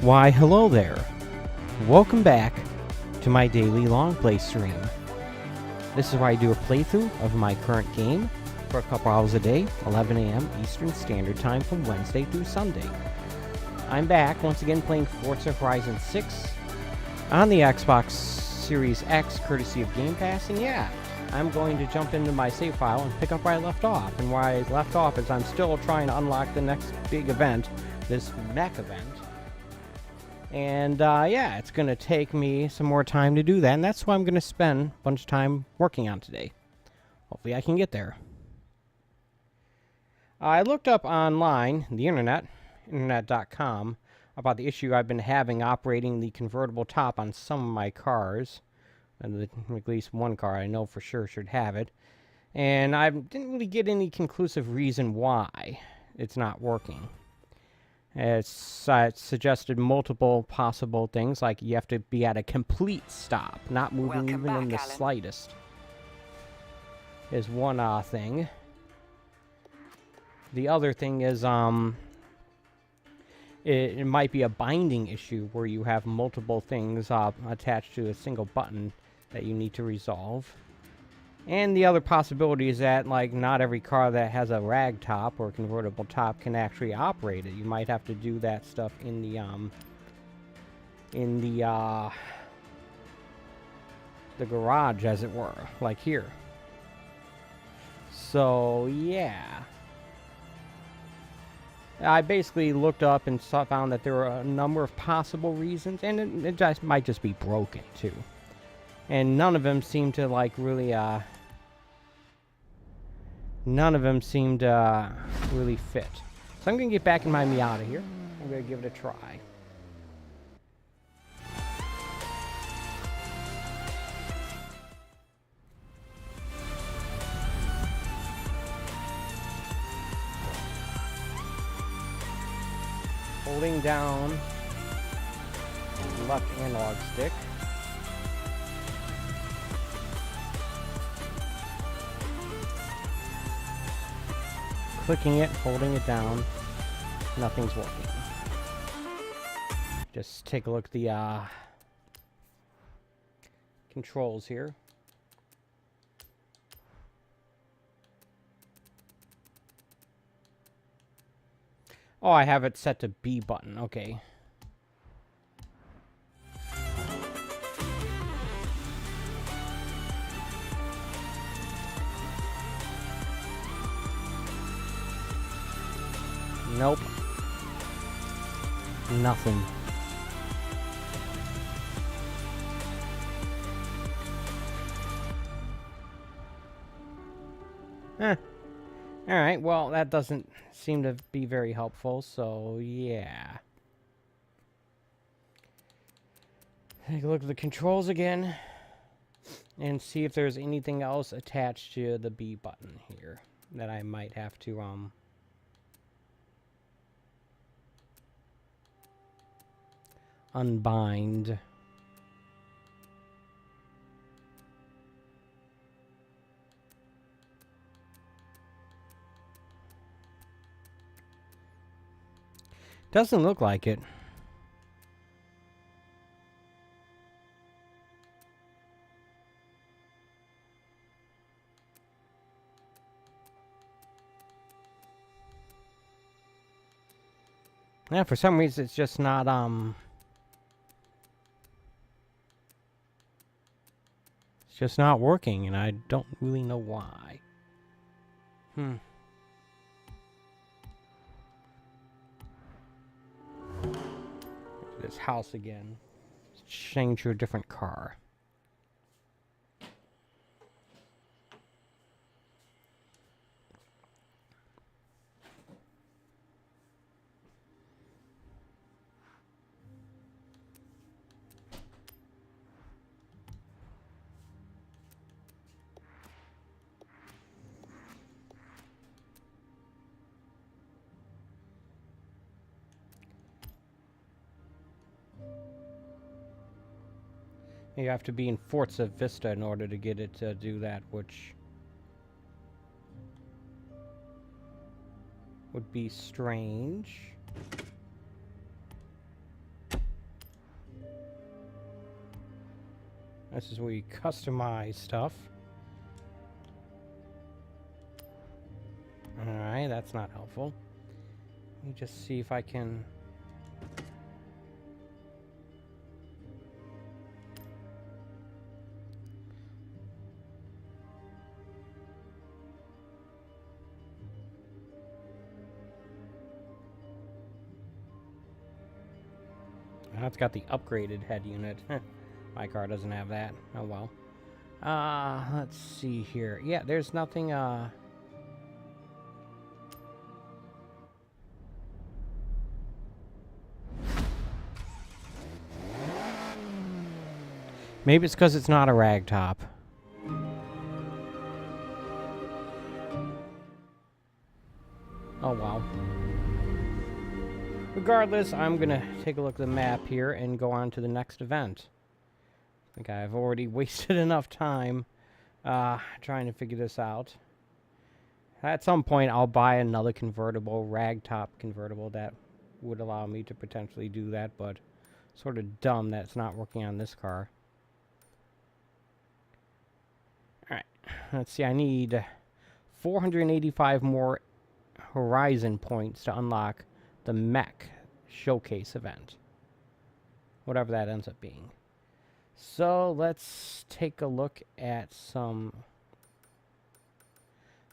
Why, hello there. Welcome back to my daily long play stream. This is where I do a playthrough of my current game for a couple hours a day, 11 a.m. Eastern Standard Time from Wednesday through Sunday. I'm back once again playing Forza Horizon 6 on the Xbox Series X courtesy of Game Pass, and yeah, I'm going to jump into my save file and pick up where I left off. And where I left off is I'm still trying to unlock the next big event, this Mech event. And yeah, it's going to take me some more time to do that, and that's what I'm going to spend a bunch of time working on today. Hopefully I can get there. I looked up online, the internet.com, about the issue I've been having operating the convertible top on some of my cars. And at least one car I know for sure should have it. And I didn't really get any conclusive reason why it's not working. It suggested multiple possible things, like you have to be at a complete stop, not moving even in the slightest, is one thing. The other thing is it might be a binding issue where you have multiple things attached to a single button that you need to resolve. And the other possibility is that, like, not every car that has a rag top or convertible top can actually operate it. You might have to do that stuff in the garage, as it were, like here. So, yeah. I basically looked up and found that there were a number of possible reasons, and it just might just be broken, too. And none of them seem to, like, really, none of them seemed to really fit. So I'm going to get back in my Miata here. I'm going to give it a try. Holding down the left analog stick. Clicking it, holding it down, nothing's working. Just take a look at the controls here. Oh, I have it set to B button, okay. Nope. Nothing. Alright, well, that doesn't seem to be very helpful, so yeah. Take a look at the controls again and see if there's anything else attached to the B button here that I might have to unbind. Doesn't look like it. Yeah, for some reason it's just not it's just not working, and I don't really know why. This house again. Let's change to a different car. You have to be in Forza Vista in order to get it to do that, which would be strange. This is where you customize stuff. Alright, that's not helpful. Let me just see if I can... It's got the upgraded head unit. My car doesn't have that. Oh well. Let's see here. Yeah, there's nothing, Maybe it's because it's not a ragtop. Oh well. Regardless, I'm gonna take a look at the map here and go on to the next event. I think I've already wasted enough time trying to figure this out. At some point, I'll buy another convertible, ragtop convertible, that would allow me to potentially do that, but sort of dumb that it's not working on this car. Alright, let's see, I need 485 more Horizon points to unlock the Mech showcase event. Whatever that ends up being. So let's take a look at some...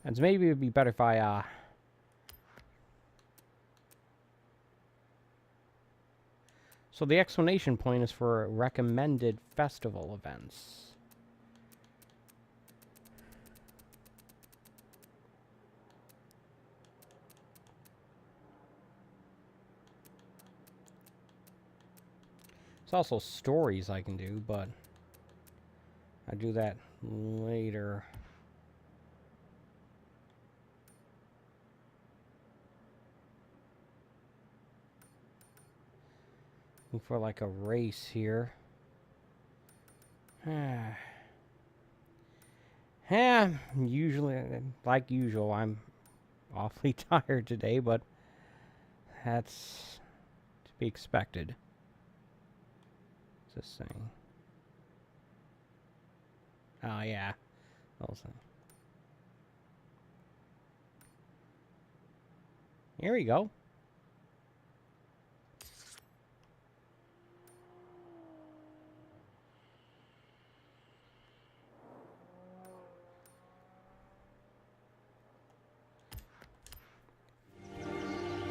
And maybe it would be better if I... So the explanation point is for recommended festival events. There's also stories I can do, but I'll do that later. Looking for like a race here. Yeah, usually, like usual, I'm awfully tired today, but that's to be expected. What's this thing? Oh, yeah. Those things. Here we go.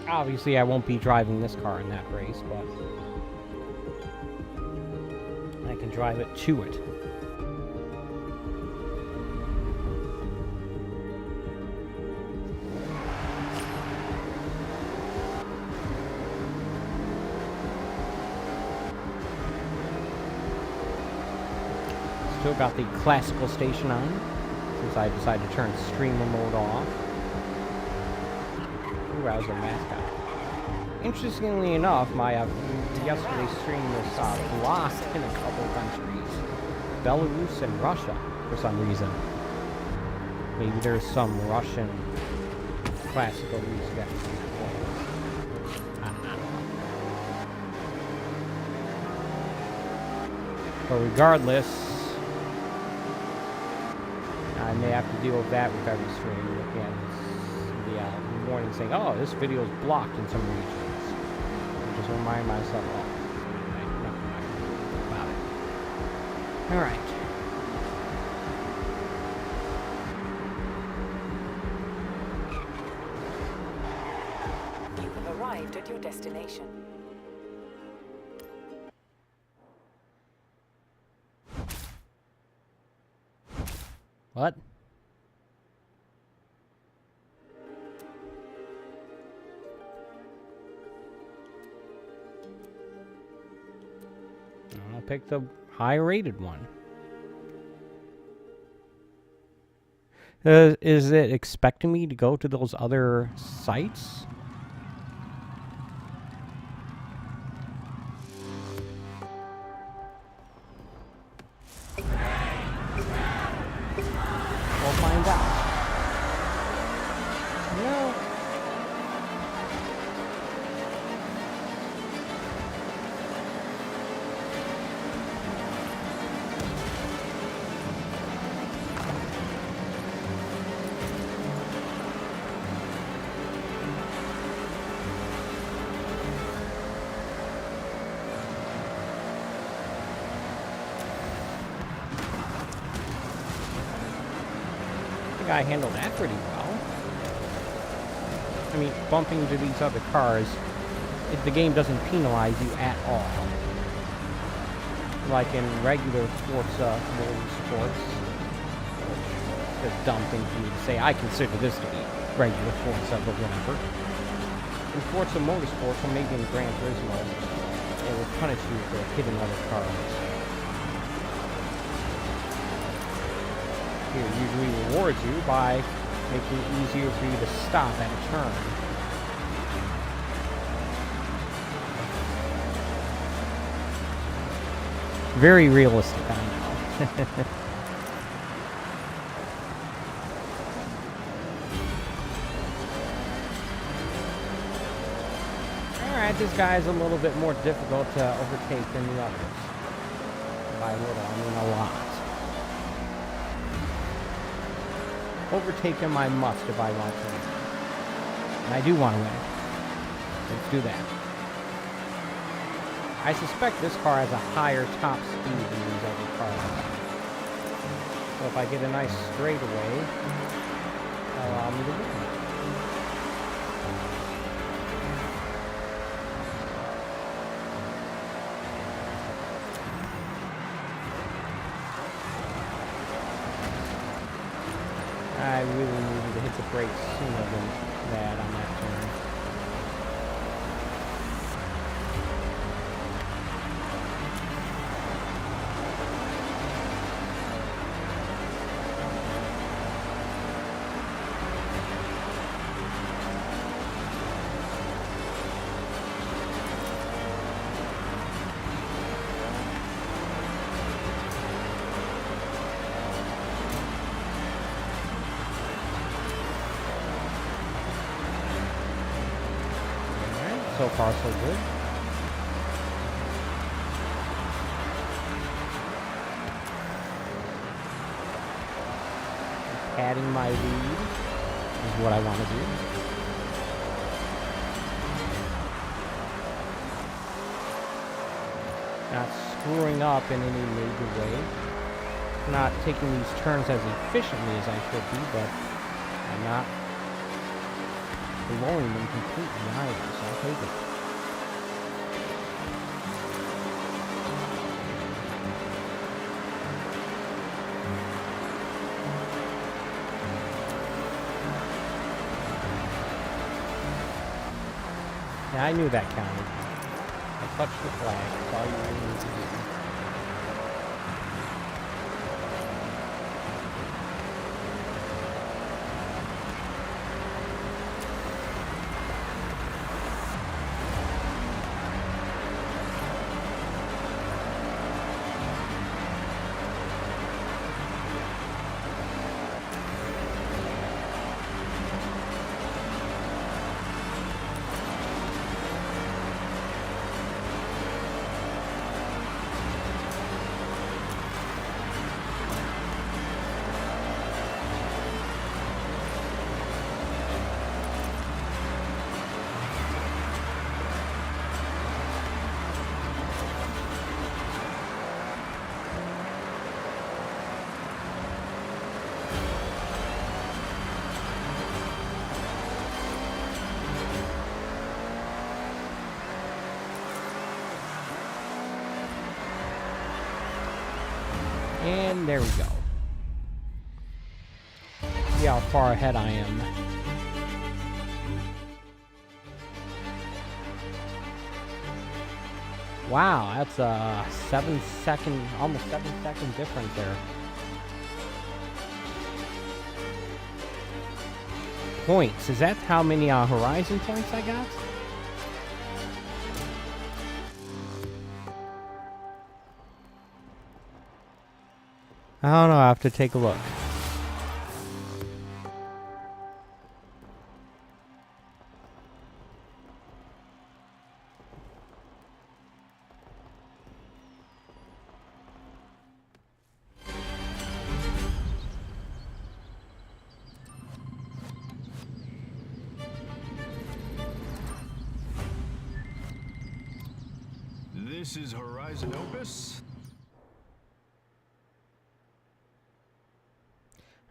Obviously, I won't be driving this car in that race, but I can drive it to it. Still got the classical station on, since I decided to turn streamer mode off. Ooh, I was a mascot. Interestingly enough, my yesterday's stream was blocked in a couple countries. Belarus and Russia, for some reason. Maybe there's some Russian classical music at some point. I don't know. But regardless, I may have to deal with that with every stream. Looking at the warning saying, oh, this video is blocked in some regions. I just remind myself, oh, about it. Alright. You have arrived at your destination. What? I'll pick the high-rated one. Is it expecting me to go to those other sites? We'll find out. No. think I handled that pretty well. I mean, bumping into these other cars, the game doesn't penalize you at all. Like in regular Forza Motorsports, which is a dumb thing for me to say. I consider this to be regular Forza, but whatever. In Forza Motorsports, or maybe in Gran Turismo, it will punish you for hitting other cars. Here, usually rewards you by making it easier for you to stop at a turn. Very realistic, I know. Alright, this guy's a little bit more difficult to overtake than the others. By little, I mean a lot. Overtake him I must if I want to win. And I do want to win. Let's do that. I suspect this car has a higher top speed than these other cars. So if I get a nice straightaway, that'll allow me to win. I really needed to hit the brakes sooner than that on that turn. So far, so good. Padding my lead is what I want to do. Not screwing up in any major way. Not taking these turns as efficiently as I should be, but I'm not blowing them completely either, so I'll take it. Yeah, I knew that counted. I touched the flag. That's all you really need to do. And there we go. See how far ahead I am. Wow, that's a almost 7-second difference there. Points. Is that how many Horizon points I got? I don't know, I have to take a look. This is Horizon Opus.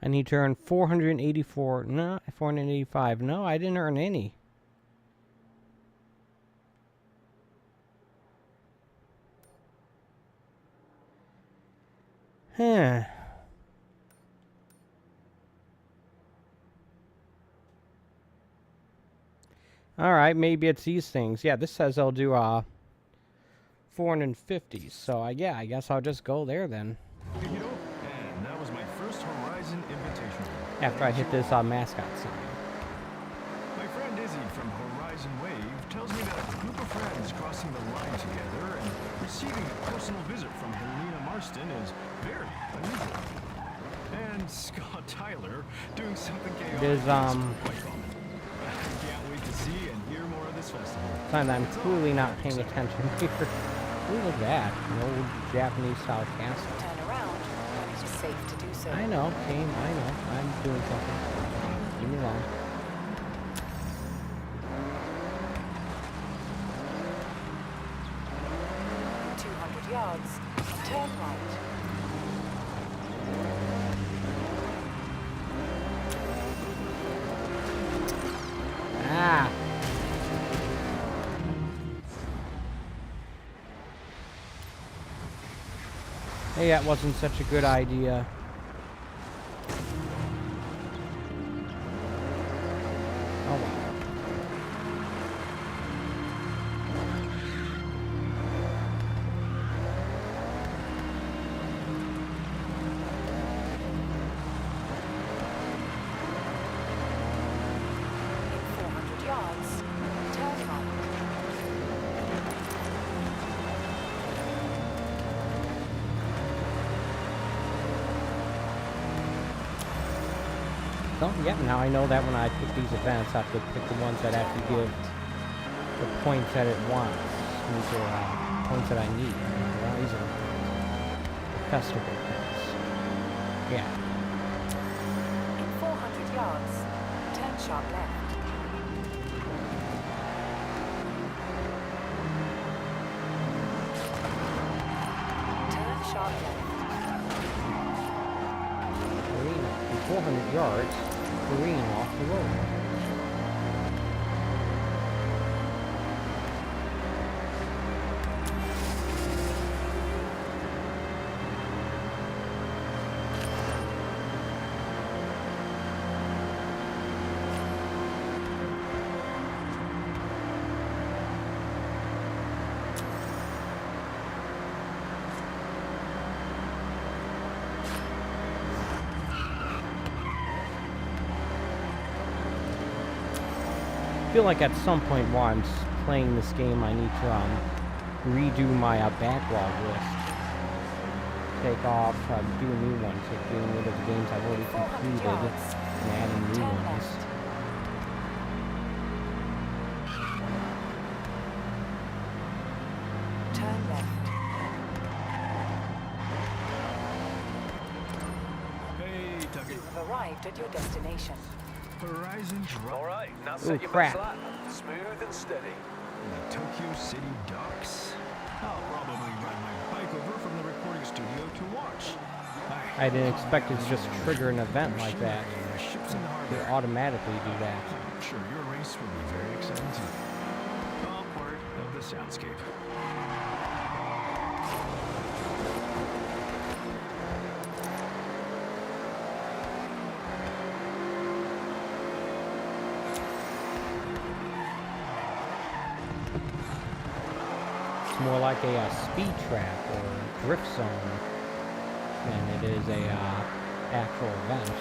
I need to earn 484. No, 485. No, I didn't earn any. Huh. Alright, maybe it's these things. Yeah, this says I'll do 450. So, yeah, I guess I'll just go there then. And that was my first Horizon invitation. After I hit this mascot sign. My friend Izzy from Horizon Wave tells me that a group of friends crossing the line together and receiving a personal visit from Helena Marston is very unusual. And Scott Tyler doing something chaotic It is, quite common. I can't wait to see and hear more of this festival. Time I'm clearly not paying attention here. Look at that. An old Japanese style castle. Turn around when it is safe to do so. I know, game, I know. I'm doing something. Leave me alone. In 200 yards, turn right. Ah! Hey, that wasn't such a good idea. Oh well. In 400 yards, turn right. So, yeah, now I know that when I pick these events, I have to pick the ones that actually give the points that it wants. These are points that I need. Horizon. The festival points. Yeah. In 400 yards, turn sharp left. Turn sharp left. Green. In 400 yards, green off the road. I feel like at some point while I'm playing this game, I need to redo my backlog list. Take off, do a new one, take getting rid of the games I've already 400 completed yards, and adding new turn ones. left. Turn left. Hey, Tucky. You have arrived at your destination. Horizon drop All right, now Ooh, set your crap. best lap. Smooth and steady. in the Tokyo City docks. I'll probably ride my bike over from the recording studio to watch. I didn't expect it to just trigger an event like that. Ships in the They harbor. automatically do that. I'm sure your race will be very exciting too. All part of the soundscape. It's more like a speed trap or drift zone than it is a actual event.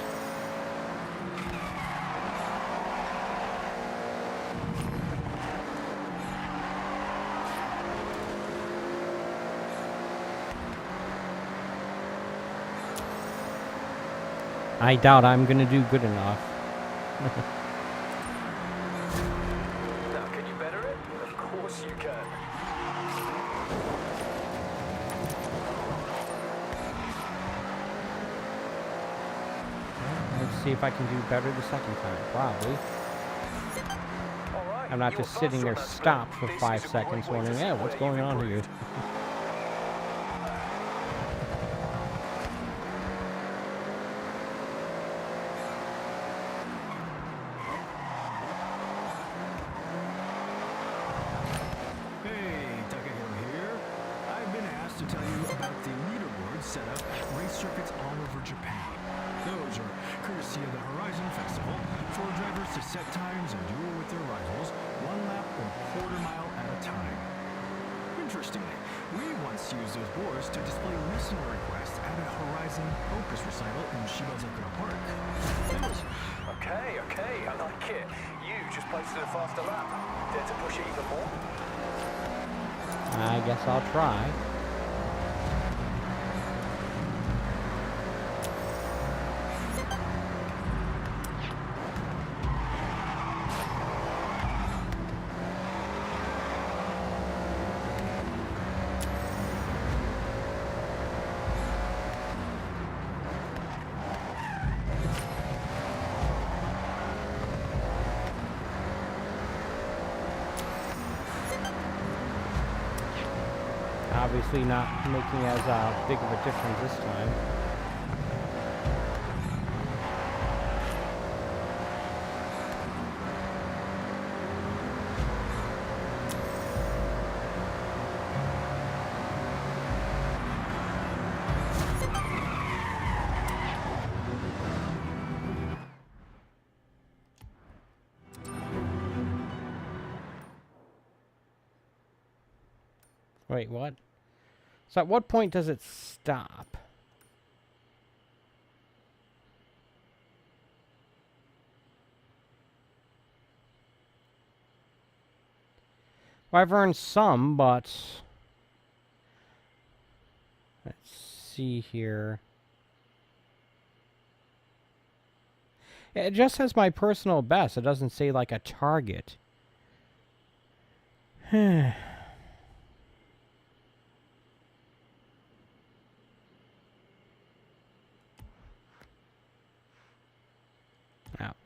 I doubt I'm gonna do good enough. Now, can you better it? Of course you can. Let's see if I can do better the second time. Probably. All right. I'm not you're just sitting faster there on that spin. stopped for This 5 is a seconds great way to wondering, see yeah, what's where going you've on here? improved. set up at race circuits all over Japan. Those are courtesy of the Horizon Festival, for drivers to set times and duel with their rivals, one lap or quarter mile at a time. Interestingly, we once used those boards to display listener requests at a Horizon Opus recital in Shibazakura Park. Okay, I like it. You just posted a faster lap. Dare to push it even more? I guess I'll try. Obviously not making as big of a difference this time. Wait, what? So at what point does it stop? Well, I've earned some, but... Let's see here. It just says my personal best. It doesn't say, like, a target.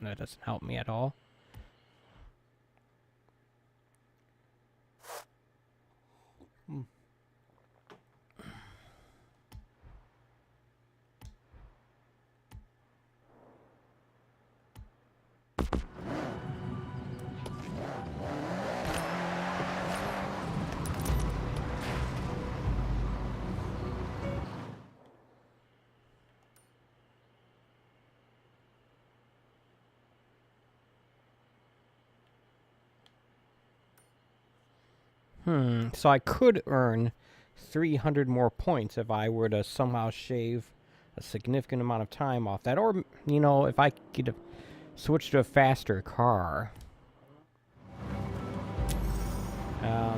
No, that doesn't help me at all. So I could earn 300 more points if I were to somehow shave a significant amount of time off that. Or, you know, if I could switch to a faster car. I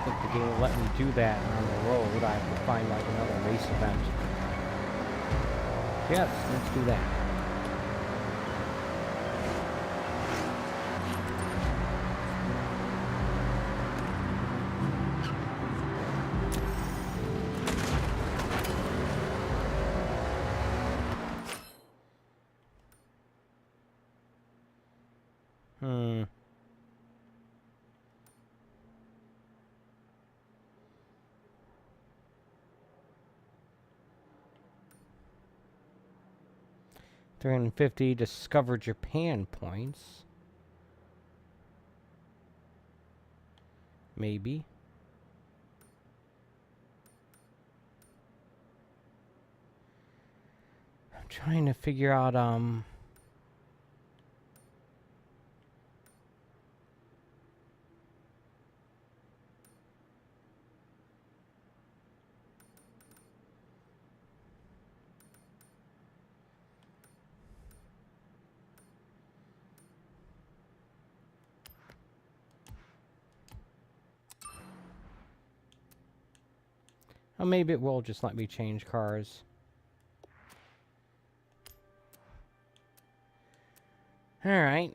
think the game will let me do that on the road. I have to find, like, another race event. Yes, let's do that. Hmm. $350 Discover Japan points. Maybe. I'm trying to figure out, oh, maybe it will just let me change cars. Alright.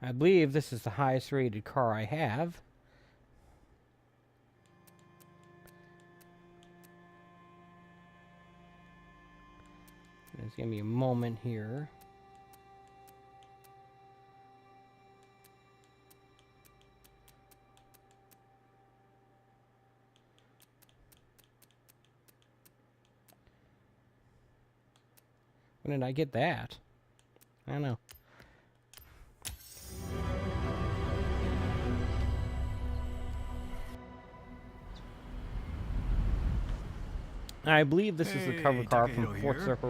I believe this is the highest rated car I have. Just give me a moment here. When did I get that? I don't know. I believe this is the cover car from Takahiro Forza here. I'm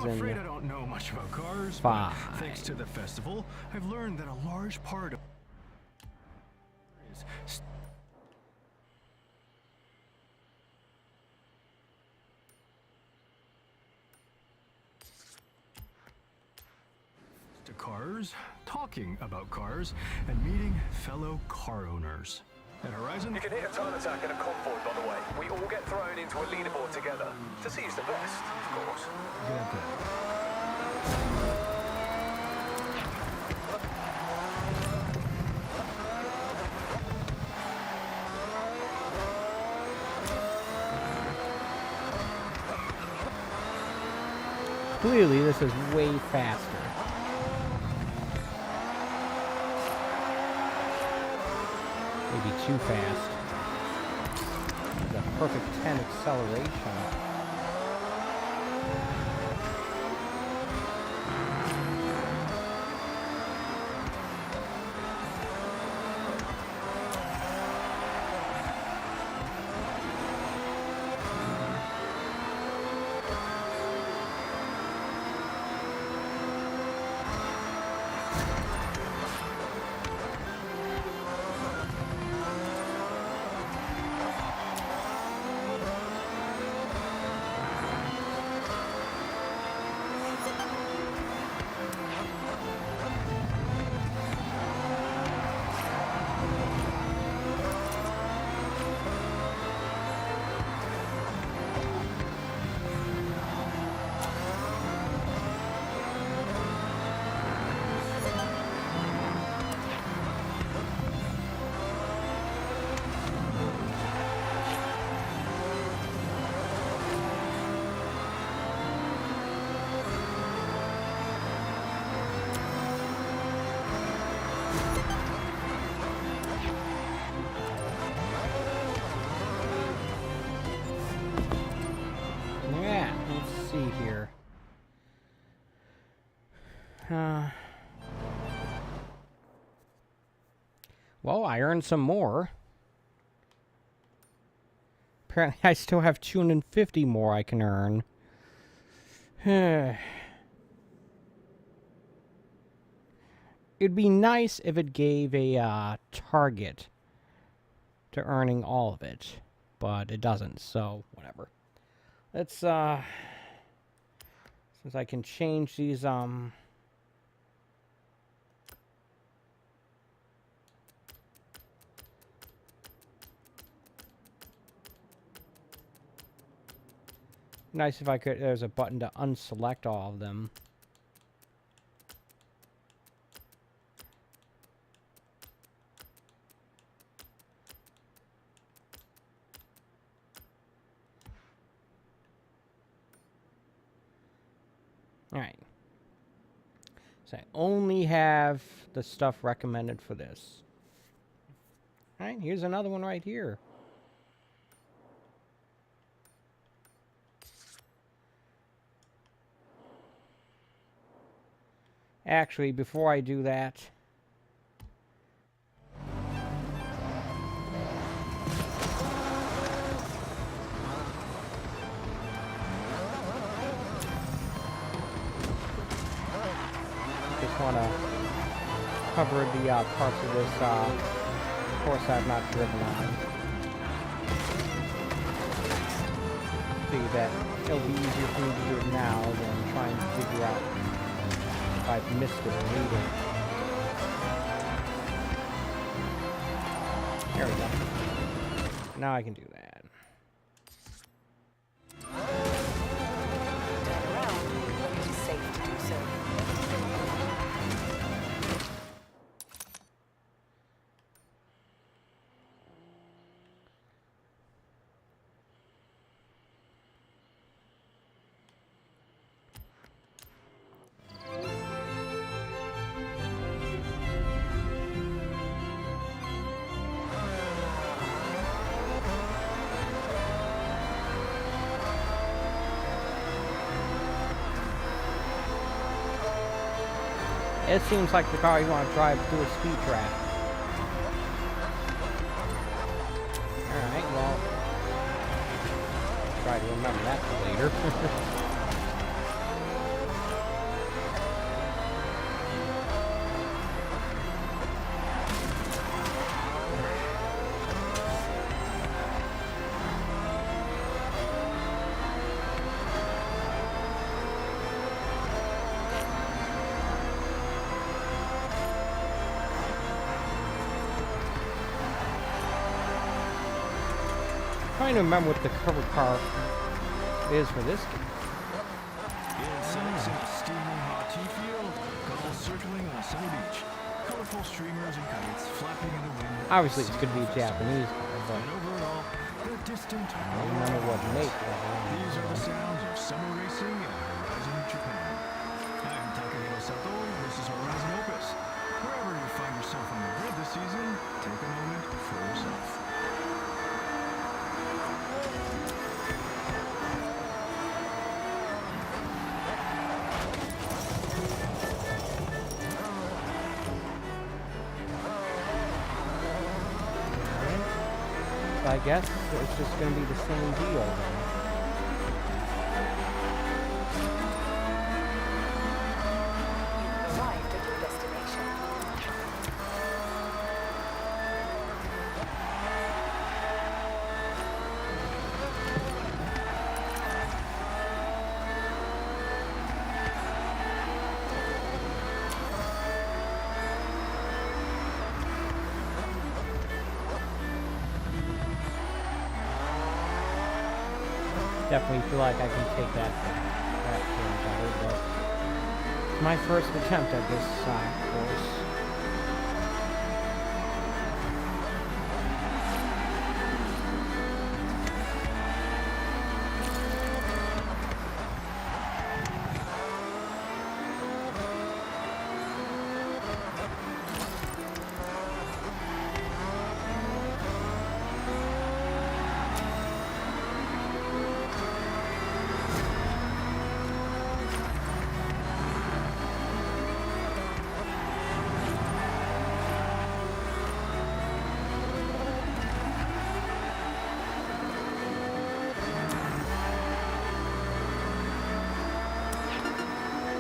afraid Horizon I don't know much about cars, 5. but thanks to the festival, I've learned that a large part of is to cars, talking about cars, and meeting fellow car owners. At Horizon, You can hit a time attack in a convoy, by the way. We all get thrown into a leaderboard together. To see who's the best, of course. get that. Clearly, this is way faster. Maybe too fast. The perfect 10 acceleration. Yeah, let's see here. Well, I earned some more. Apparently, I still have 250 more I can earn. It'd be nice if it gave a target to earning all of it, but it doesn't, so whatever. Let's, since I can change these, nice if I could, there's a button to unselect all of them. Alright. So I only have the stuff recommended for this. Alright, here's another one right here. Actually, before I do that, just want to cover the parts of this course I've not driven on. Figure that it'll be easier for me to do it now than trying to figure out if I've missed it later. There we go. Now I can do that. Around, it is safe to do so. It seems like the car you want to drive through a speed trap. Alright, well, try to remember that for later. Trying to remember what the cover car is for this game. Insects in a steaming hot tea field, gulls circling on a sunny beach, colorful streamers and kites flapping in the wind. Obviously, it's going to be a Japanese car, but And over it all, the distant I don't remember what make it These are the was. sounds of summer racing in Horizon, Japan. I'm Takahiro Sato. This is Horizon Opus. Wherever you find yourself on the grid this season, take a moment for yourself. So I guess it's just going to be the same deal then. You've arrived at your destination. Definitely feel like I can take that game better, but it's my first attempt at this course.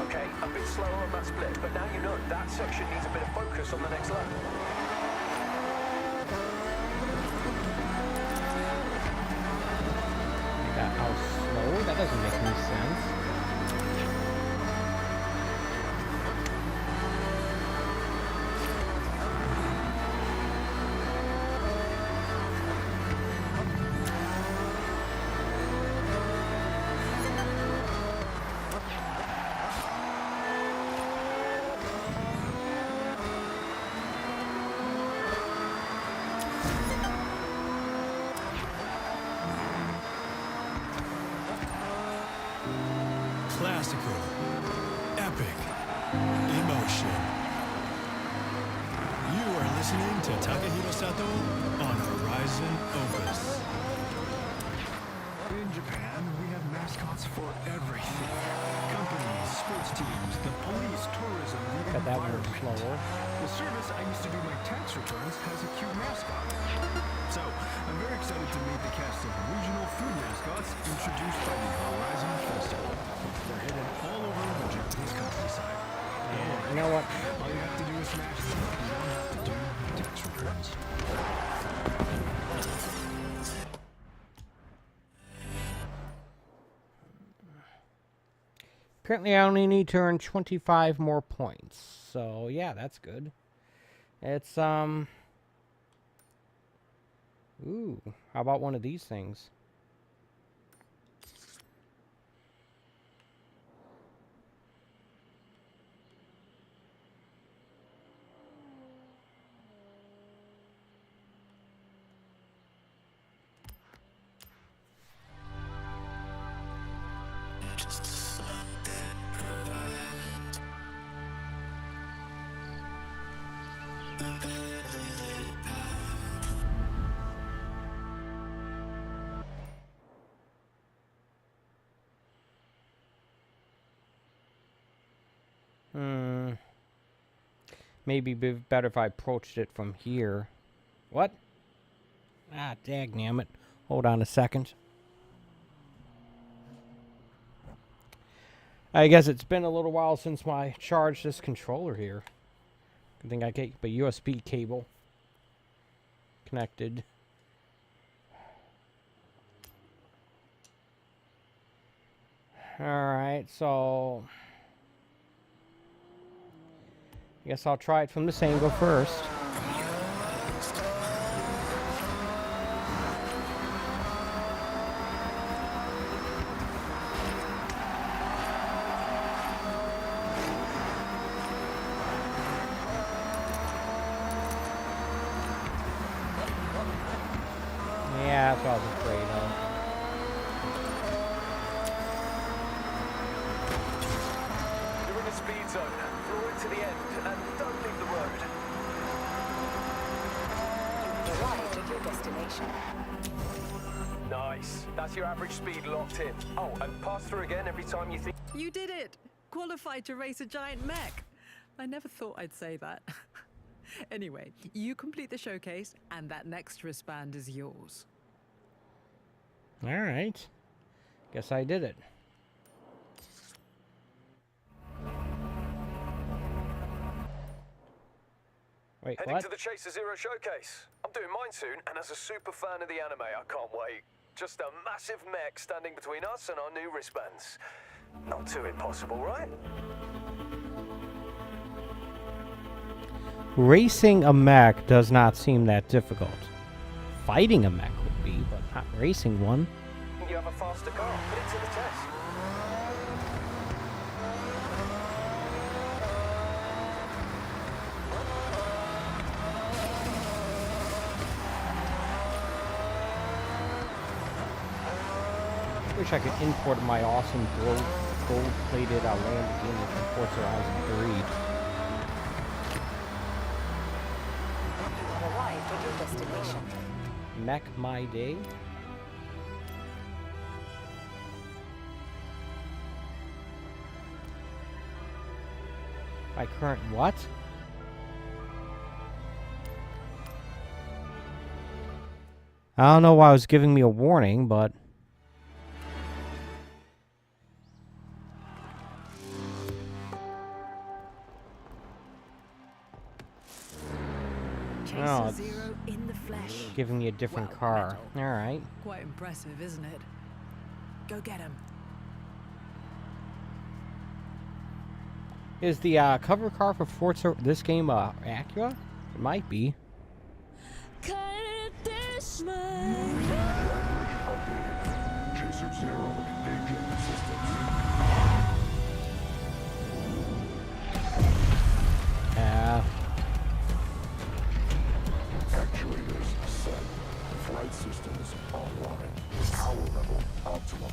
Okay, a bit slower on that split, but now you know that section needs a bit of focus on the next lap. How slow? That doesn't make any sense. Classical, epic, emotion. You are listening to Takahiro Sato on Horizon Opus. In Japan, we have mascots for everything. Companies, sports teams, the police, tourism, even Got that one environment. slower. The service I used to do my tax returns has a cute mascot. So, I'm very excited to meet the cast of regional food mascots introduced by the Horizon Festival. They're hidden all over the Japanese countryside. And You know what? all you have to do is smash them. You don't have to do tax returns. Apparently I only need to earn 25 more points. So, yeah, that's good. It's, ooh, how about one of these things? Maybe be better if I approached it from here. What? Ah, dagnammit. Hold on a second. I guess it's been a little while since I charged this controller here. I think I get a USB cable connected. Alright, so I guess I'll try it from this angle first. Yeah, that's what I was afraid of. You're in a speed zone. Floor it to the end and don't leave the road. You've arrived at your destination. Nice. That's your average speed locked in. Oh, and pass through again every time you think. You did it! Qualified to race a giant mech. I never thought I'd say that. Anyway, you complete the showcase, and that next wristband is yours. Alright. Guess I did it. Wait, Heading what? to the Chaser Zero showcase. I'm doing mine soon, and as a super fan of the anime, I can't wait. Just a massive mech standing between us and our new wristbands. Not too impossible, right? Racing a mech does not seem that difficult. Fighting a mech would be, but not racing one. You have a faster car. Put it to the test. Wish I could import my awesome gold-plated Lamborghini from Forza Horizon 3. You have arrived at your destination. Mech my day. My current what? I don't know why it was giving me a warning, but Chaser Oh, it's Zero in the flesh. giving me a different Well, car. metal. Alright. Quite impressive, isn't it? Go get him. Is the cover car for Forza this game Acura? It might be. Chaser Zero engaging systems. Yeah. Actuators set. Flight systems online. Power level optimum.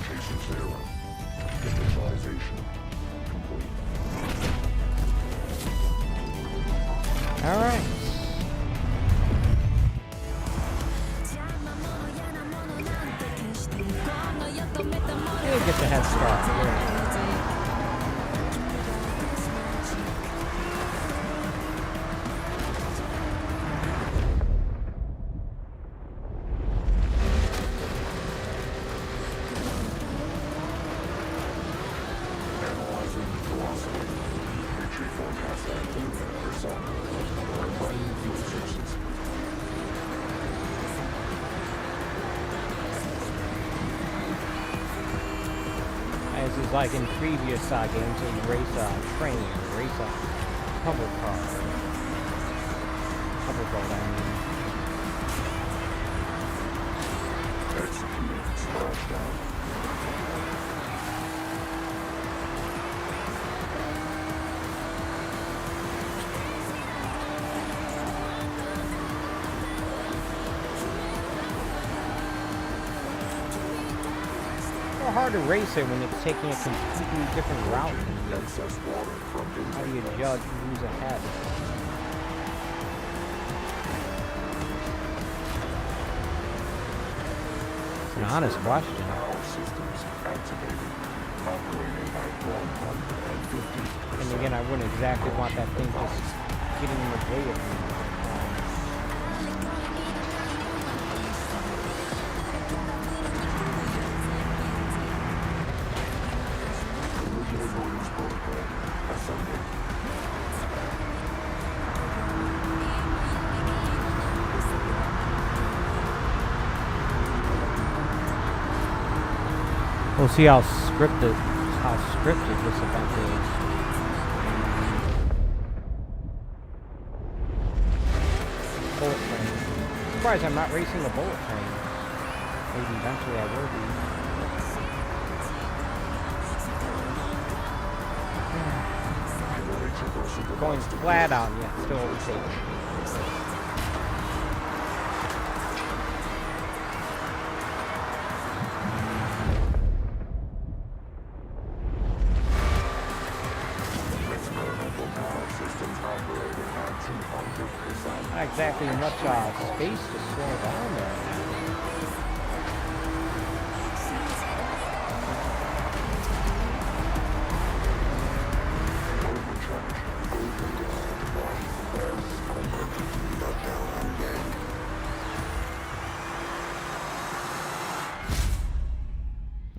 Chaser Zero. Initialization complete. Alright. You'll get the head start. Yeah. Analyzing velocity. Entry forecast at 2%. Running fuel sources. As is like in previous games, you race a train, race a hover car. Hoverboat, I mean. Executing splashdown. It's hard to race it when it's taking a completely different route than you. Excess water from How do you intake judge who's ahead? It's an honest question. Power systems activated. Operating at 150%. And again, I wouldn't exactly want that thing just getting in the way of me. We'll see how scripted this event is. Bullet train. I'm surprised I'm not racing a bullet train. Maybe eventually I will be. Going flat out yet, still overtaking. Not exactly much space to slow down there.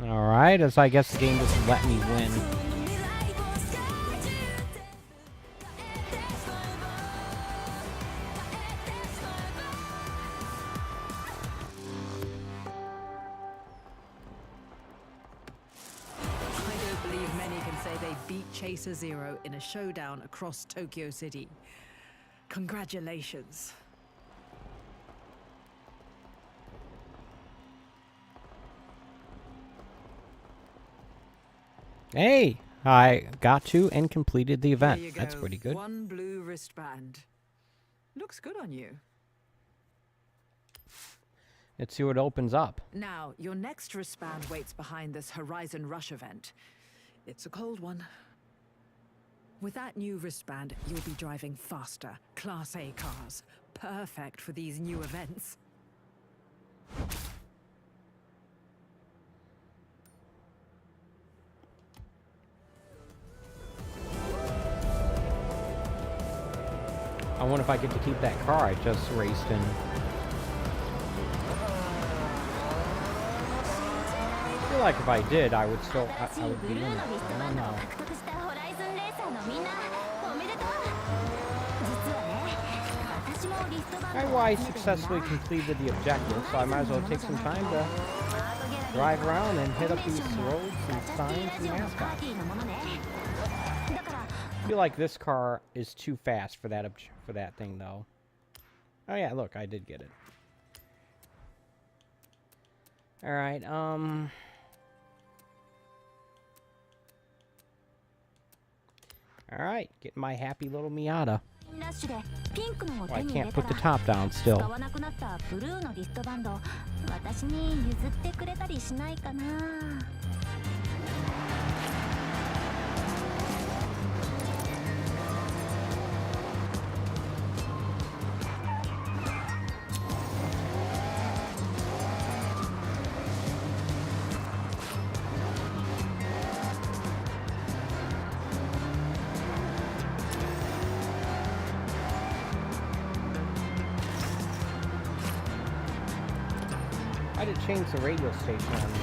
Alright, as I guess the game doesn't let me win. Chaser Zero in a showdown across Tokyo City. Congratulations. Hey, I got to and completed the event. There you go. That's pretty good. One blue wristband. Looks good on you. Let's see what opens up. Now, your next wristband waits behind this Horizon Rush event. It's a cold one. With that new wristband, you'll be driving faster, Class A cars. Perfect for these new events. I wonder if I get to keep that car I just raced in. I feel like if I did, I would still, I would be in it. I don't know. I successfully completed the objective, so I might as well take some time to drive around and hit up these roads and signs and mascots. I feel like this car is too fast for that thing, though. Oh yeah, look, I did get it. All right, Alright, getting my happy little Miata. Oh, I can't put the top down still. I had to change the radio station on me.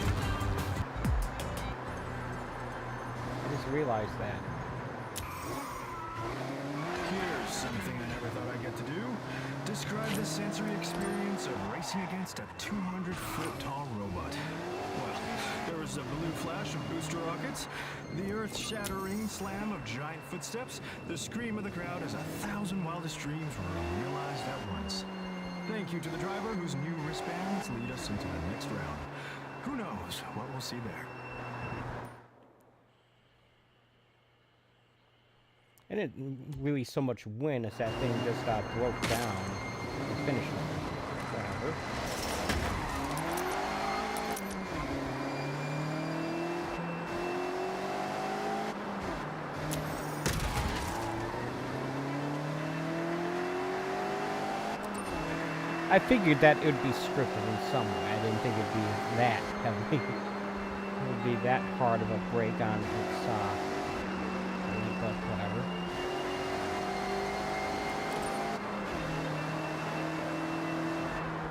I just realized that. Here's something I never thought I'd get to do. Describe the sensory experience of racing against a 200-foot tall robot. Well, there was a blue flash of booster rockets, the earth-shattering slam of giant footsteps, the scream of the crowd as 1,000 wildest dreams were realized at once. Thank you to the driver whose new wristbands lead us into the next round. Who knows what we'll see there. I didn't really so much win as that thing just broke down and finished it. Whatever. I figured that it would be scripted in some way. I didn't think it'd be that heavy. It would be that hard of a break on its but whatever.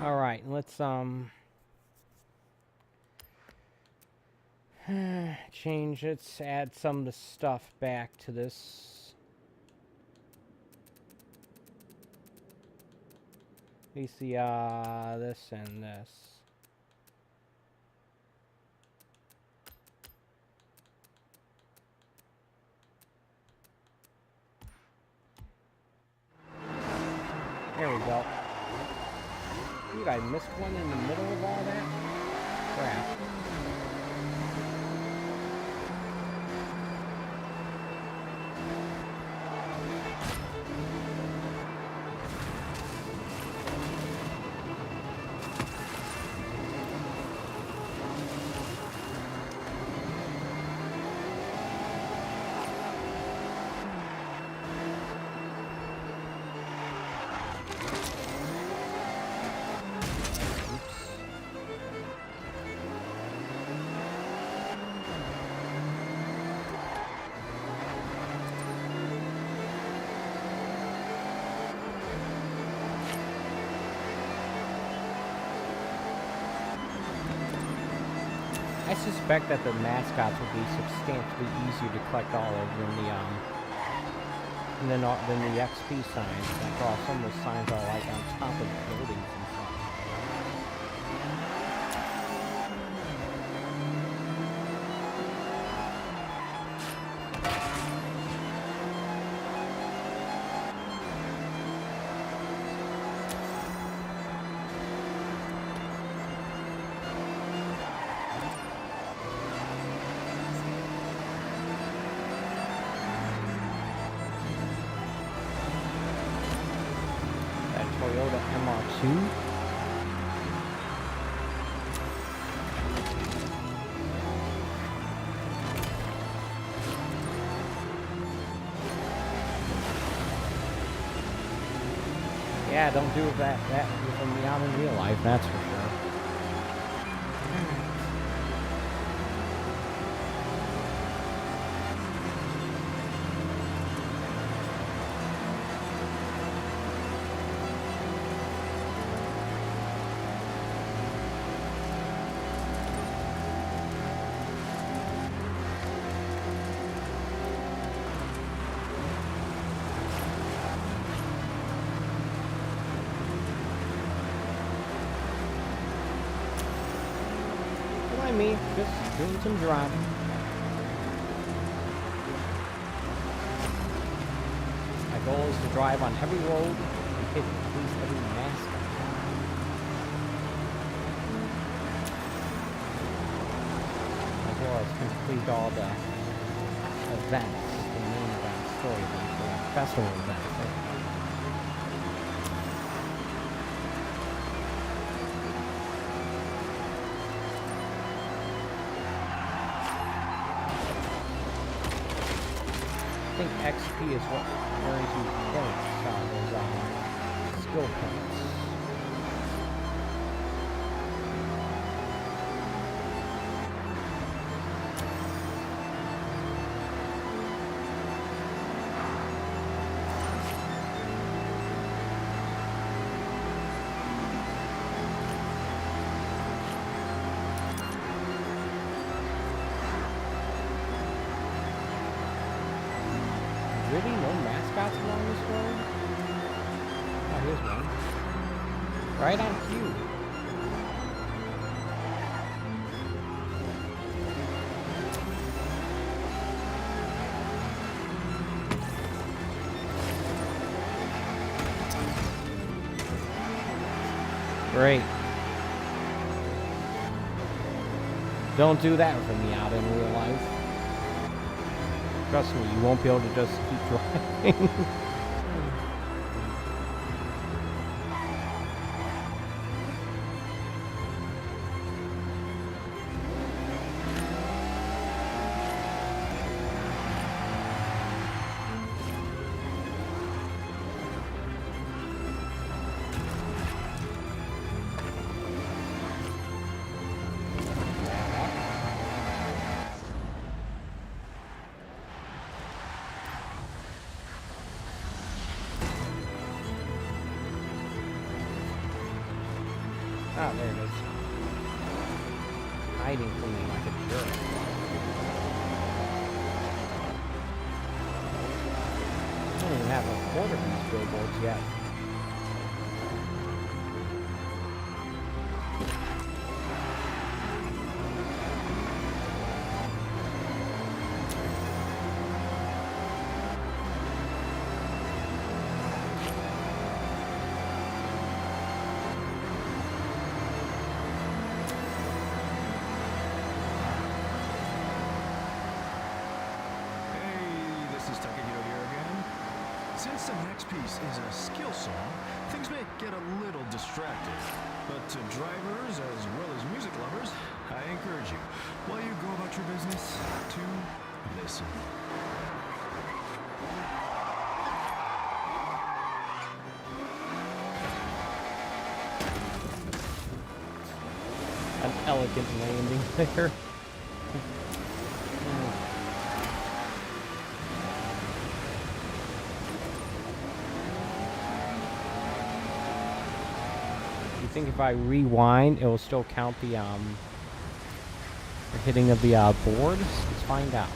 All right, let's change. Let's add some of the stuff back to this. We see this and this. There we go. You guys missed one in the middle of all that? Crap. I suspect that the mascots will be substantially easier to collect all of than the XP signs. After all, some of those signs are like on top of buildings and stuff. Toyota MR2. Yeah, don't do that with me out in real life, that's for sure. Me, just doing some driving. My goal is to drive on every road and hit at least every mascot. As well as complete all the events, the main events, story events, the festival events. I think XP is what earns you points, those skill points. Really? No mascots along this road? Oh, here's one. Right on cue. Great. Don't do that with me out in real life. Trust me, you won't be able to just keep driving. there it is. Hiding from me like a jerk. I don't even have a quarter of these billboards yet. Since the next piece is a skill song, things may get a little distracted. But to drivers as well as music lovers, I encourage you, while you go about your business, to listen. An elegant landing there. You think if I rewind, it will still count the hitting of the board? Let's find out.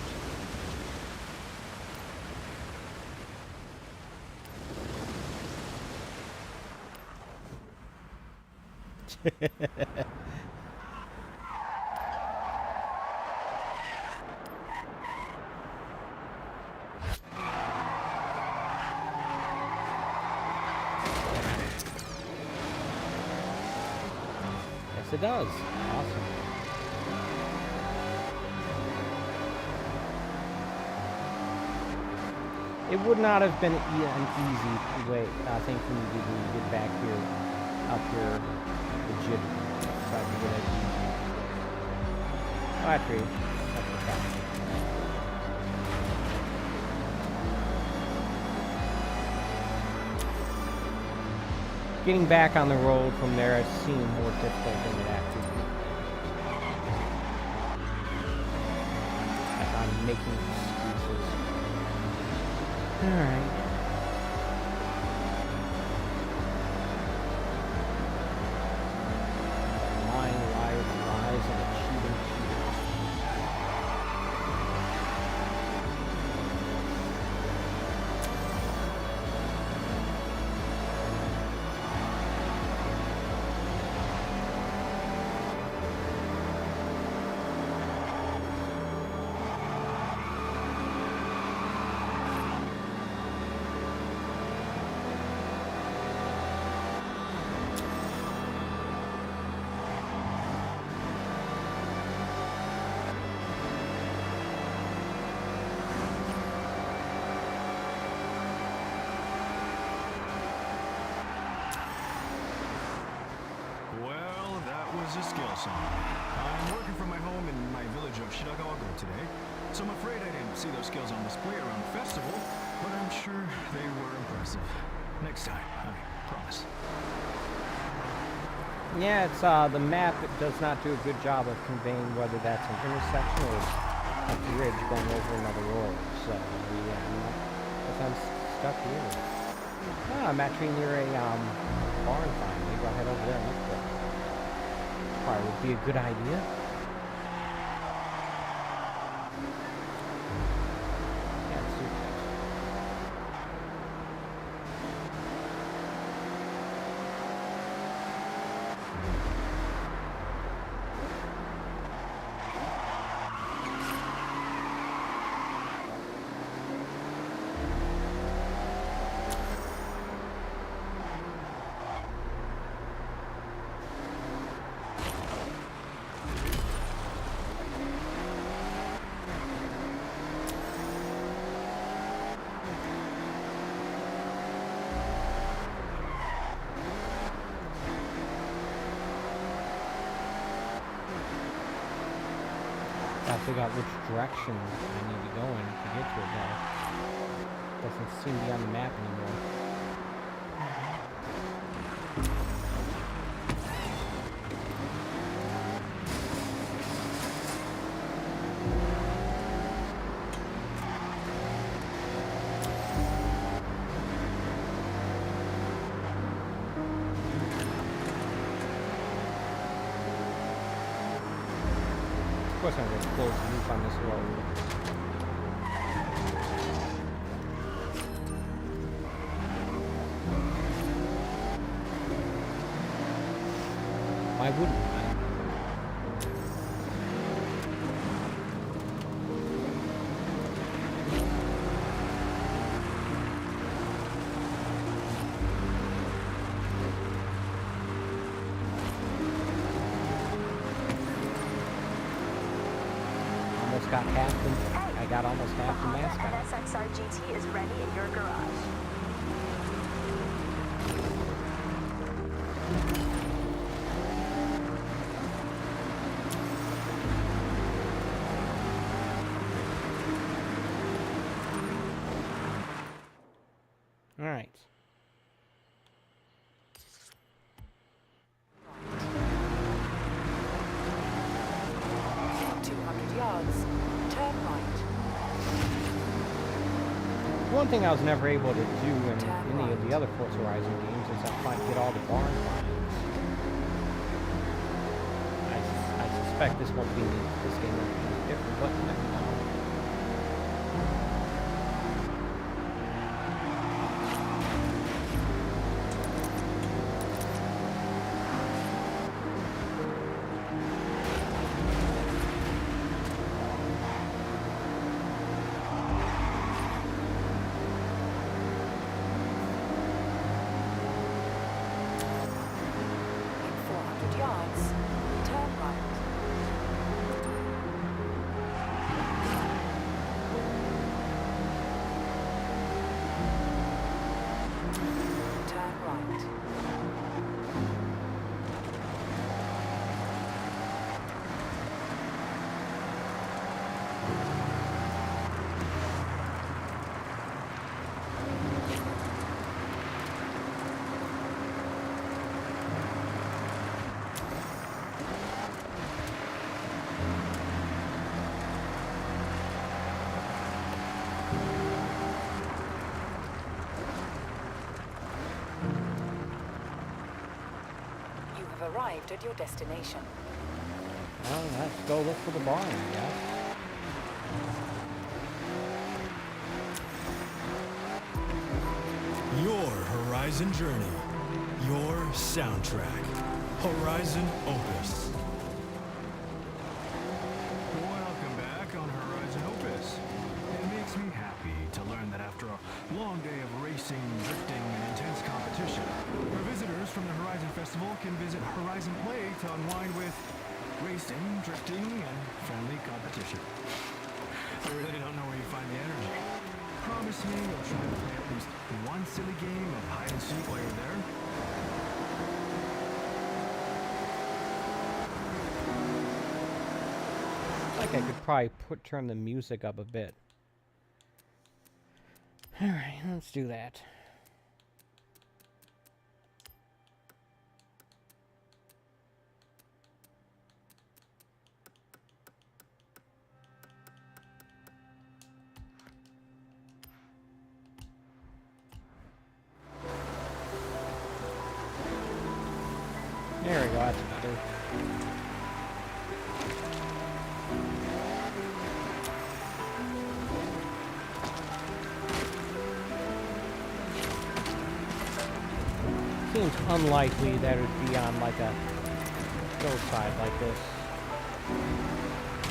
Yes, it does. Awesome. It would not have been an easy way, thing for me to do to get back here, up here, legitimately, so I could get it easy. Oh, actually, that's the fact. Getting back on the road from there has seemed more difficult than it actually is. Like I'm making excuses. Alright. Lying liars, lies, and cheating cheaters. A skill song. I'm working from my home in my village of Shiragogo today, so I'm afraid I didn't see those skills on display around the festival, but I'm sure they were impressive. Next time, I promise. Yeah, it's the map does not do a good job of conveying whether that's an intersection or a bridge going over another road. So yeah, I'm stuck here. Oh, I'm actually near a barn find. Maybe I'll head over there and look for it. Probably would be a good idea. Yeah, let's do that. Gotta figure out which direction I need to go in to get to it now. Doesn't seem to be on the map anymore. course I'm going to close the loop on this road. Why wouldn't I? Almost got half the, I got almost half the mascot. NSXR GT is ready in your garage. All right. Yards. Turn right. One thing I was never able to do in any of the other Forza Horizon games is I try to get all the barn finds. I suspect this won't be this game will be different, but you never know. Yards. Turn right. Turn right. Arrived at your destination. Well, let's go look for the barn, I guess. Your Horizon journey. Your soundtrack. Horizon Opus. Welcome back on Horizon Opus. It makes me happy to learn that after a long day of racing, drifting, and intense competition, our visitors from the Horizon Festival can visit Horizon Play to unwind with racing, drifting, and friendly competition. I really don't know where you find the energy. Promise me you'll try to play at least one silly game of hide and seek while you're there? I think I could probably turn the music up a bit. Alright, let's do that. There we go, that's better. Seems unlikely that it would be on like a hillside like this.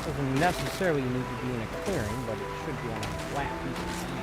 Doesn't necessarily need to be in a clearing, but it should be on a flat piece of land.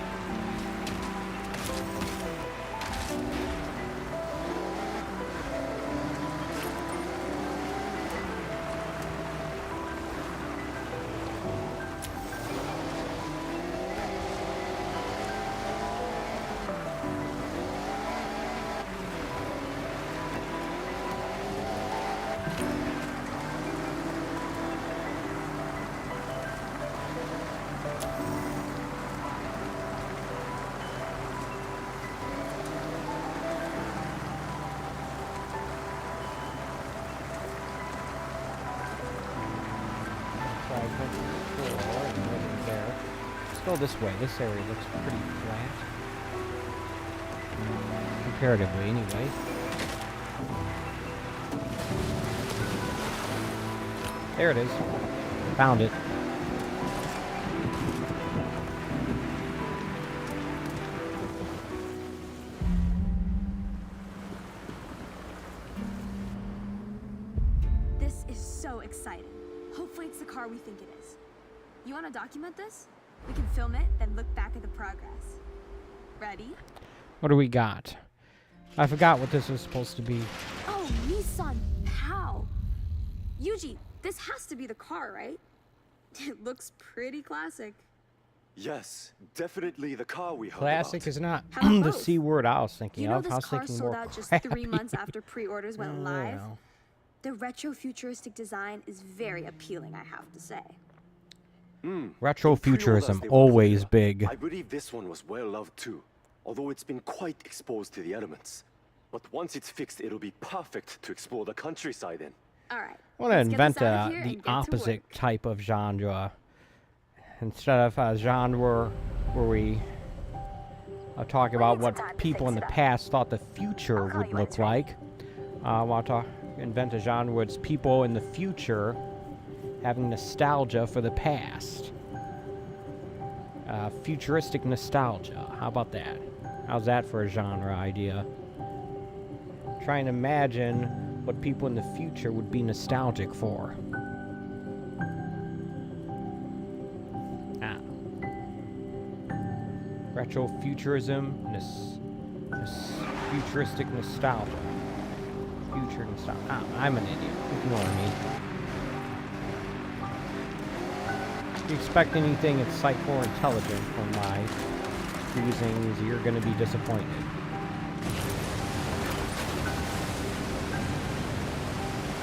Go this way. This area looks pretty flat. Comparatively, anyway. There it is. Found it. This is so exciting. Hopefully it's the car we think it is. You want to document this? We can film it, then look back at the progress. Ready? What do we got? I forgot what this was supposed to be. Oh, Nissan Pow! Yuji, this has to be the car, right? It looks pretty classic. Yes, definitely the car we heard Classic about. is not How about the both? C word I was thinking You know of. I this was car thinking sold more out just crappy. 3 months after pre-orders went live. Well, The retro-futuristic design is very appealing, I have to say. Retrofuturism, always big. I believe this one was well loved too, although it's been quite exposed to the elements. But once it's fixed, it'll be perfect to explore the countryside in. All right. I want to let's get invent this out of here the and get to opposite work. type of genre. Instead of a genre where we talk about what people in the past thought the future would look like, I want to invent a genre where it's people in the future having nostalgia for the past. Futuristic nostalgia. How about that? How's that for a genre idea? Trying to imagine what people in the future would be nostalgic for. Retrofuturism, futuristic nostalgia. Future nostalgia. I'm an idiot. Ignore me. If you expect anything insightful or intelligent from my musings, you're going to be disappointed.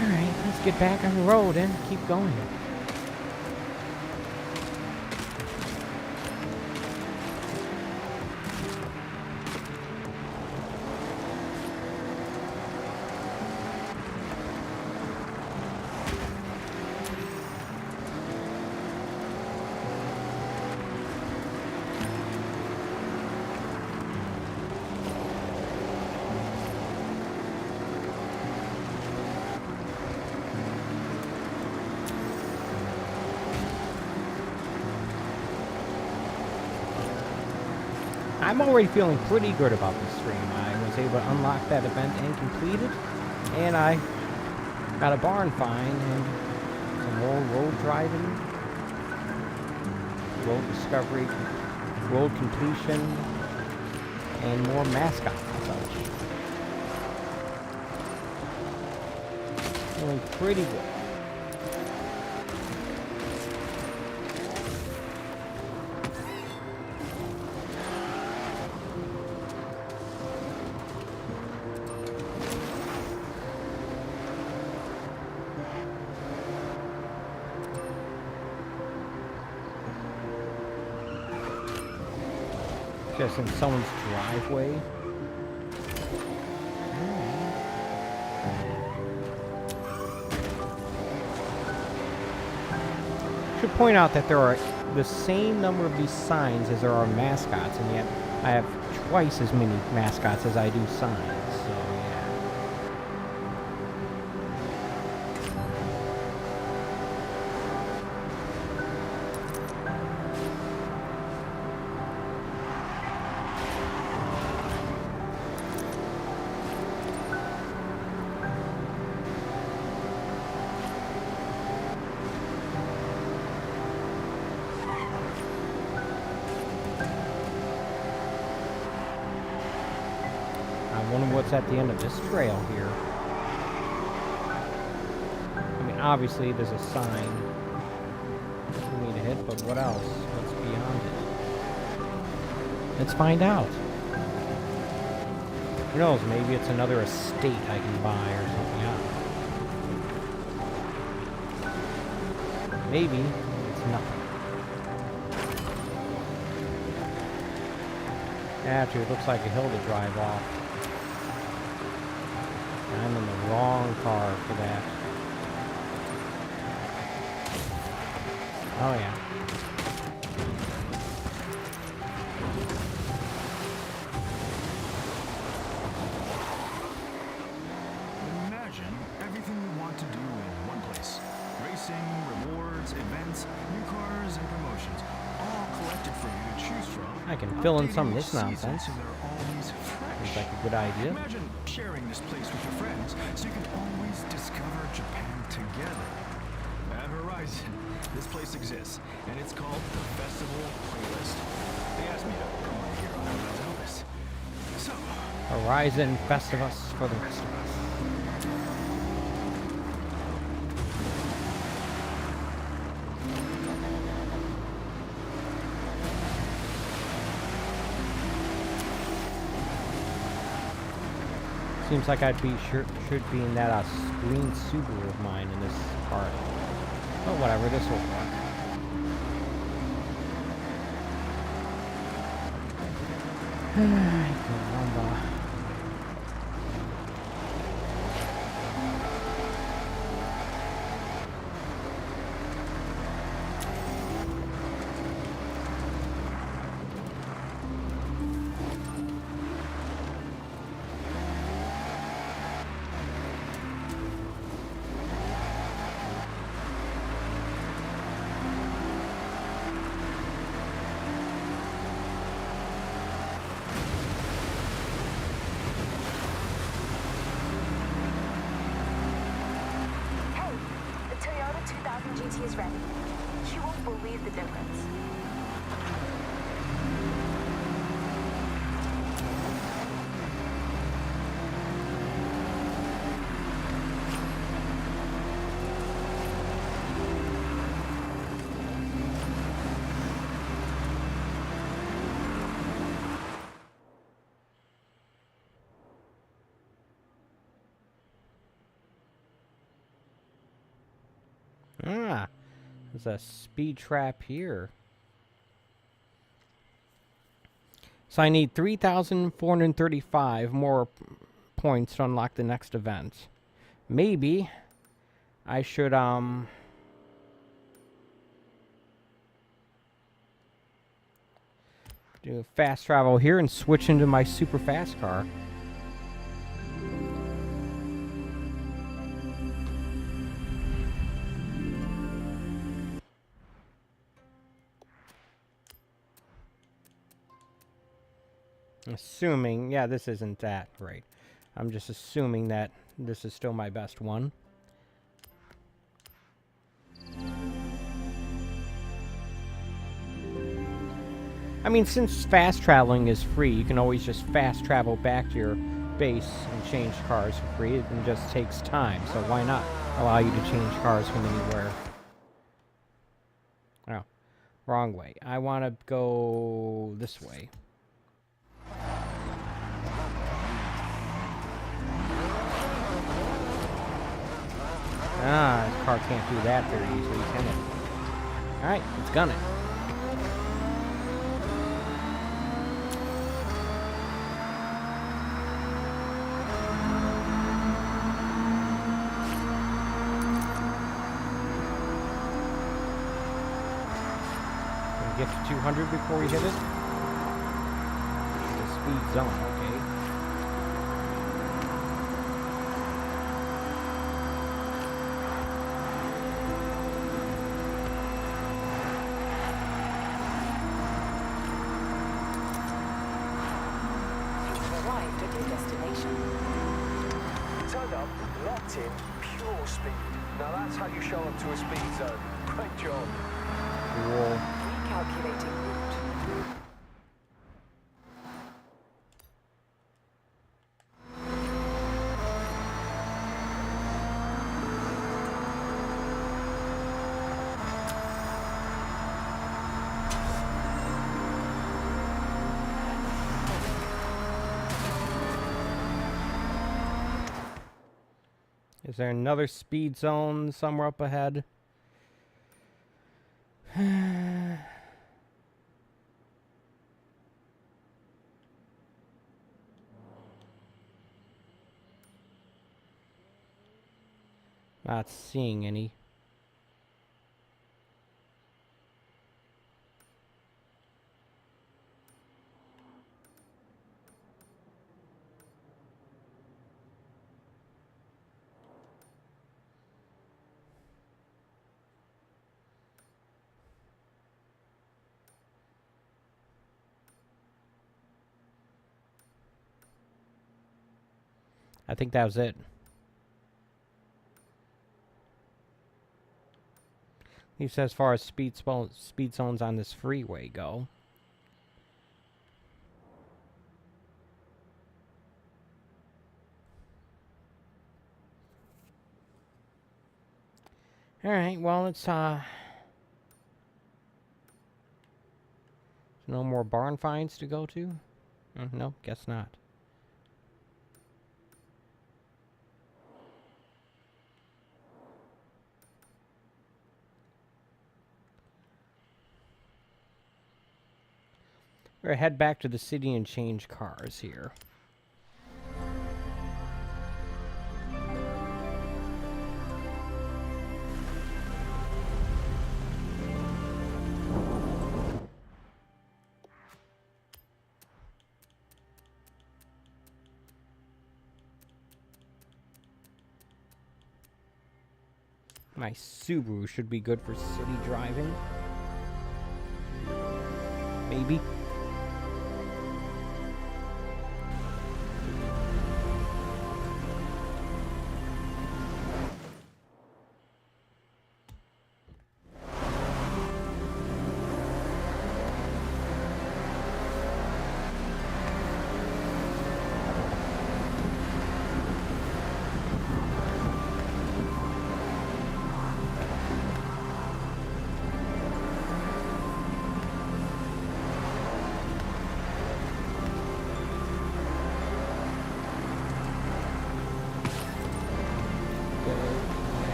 Alright, let's get back on the road and keep going. I'm already feeling pretty good about this stream. I was able to unlock that event and complete it, and I got a barn find and some more road driving, road discovery, road completion, and more mascots and such. Feeling pretty good. Just in someone's driveway. Should point out that there are the same number of these signs as there are mascots, and yet I have twice as many mascots as I do signs. So yeah. I wonder what's at the end of this trail here. I mean, obviously there's a sign for me to hit, but what else? What's beyond it? Let's find out. Who knows? Maybe it's another estate I can buy or something else. Maybe it's nothing. Actually, it looks like a hill to drive off. I'm in the wrong car for that. Oh yeah. Imagine everything you want to do in one place. Racing, rewards, adventures. I can fill in some of this Updating each nonsense. season so they're always fresh. Seems like a good idea. Imagine sharing this place with your friends so you can always discover Japan together. At Horizon, this place exists, and it's called the Festival Playlist. They asked me to promote it here on Elvis. So, Horizon Festivus for the rest of us. Seems like I'd be should be in that green Subaru of mine in this part. But whatever, this will work. Caramba. Hey, the Toyota 2000 GT is ready. You won't believe the difference. Ah, there's a speed trap here. So I need 3,435 more points to unlock the next event. Maybe I should, do fast travel here and switch into my super fast car. Assuming, yeah, this isn't that great. I'm just assuming that this is still my best one. I mean, since fast traveling is free, you can always just fast travel back to your base and change cars for free. It just takes time, so why not allow you to change cars from anywhere? Oh, wrong way. I want to go this way. Ah, this car can't do that very easily, can it? Alright, it's gonna. Gonna get to 200 before we hit it. The speed zone, okay. Arrived at your destination. Turned up, locked in, pure speed. Now that's how you show up to a speed zone. Great job. Cool. Recalculating route. Is there another speed zone somewhere up ahead? Not seeing any. I think that was it. He says as far as speed zones on this freeway go. Alright, well, it's, no more barn finds to go to? No, guess not. We're gonna head back to the city and change cars here. My Subaru should be good for city driving. Maybe.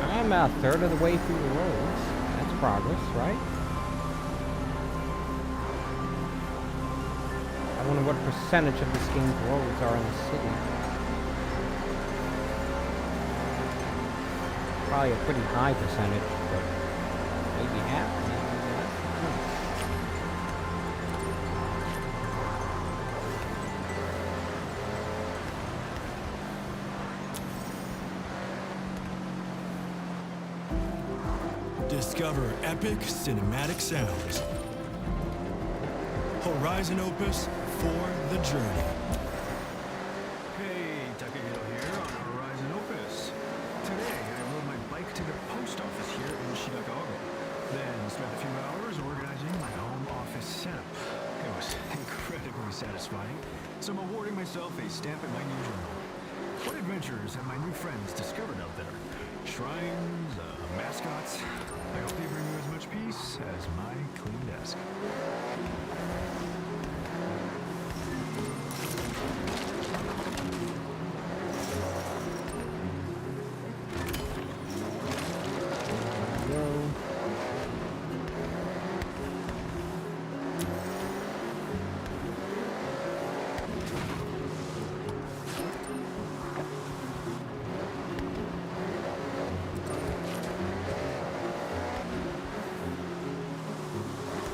I'm about a third of the way through the roads. That's progress, right? I wonder what percentage of this game's roads are in the city. Probably a pretty high percentage, but maybe half, maybe less. I don't know. Discover epic cinematic sounds. Horizon Opus for the journey. Hey, Takahiro here on Horizon Opus. Today, I rode my bike to the post office here in Shirakawa. Then spent a few hours organizing my home office setup. It was incredibly satisfying, so I'm awarding myself a stamp in my new journal. What adventures have my new friends discovered out there? Shrines, mascots. I hope they bring you as much peace as my clean desk.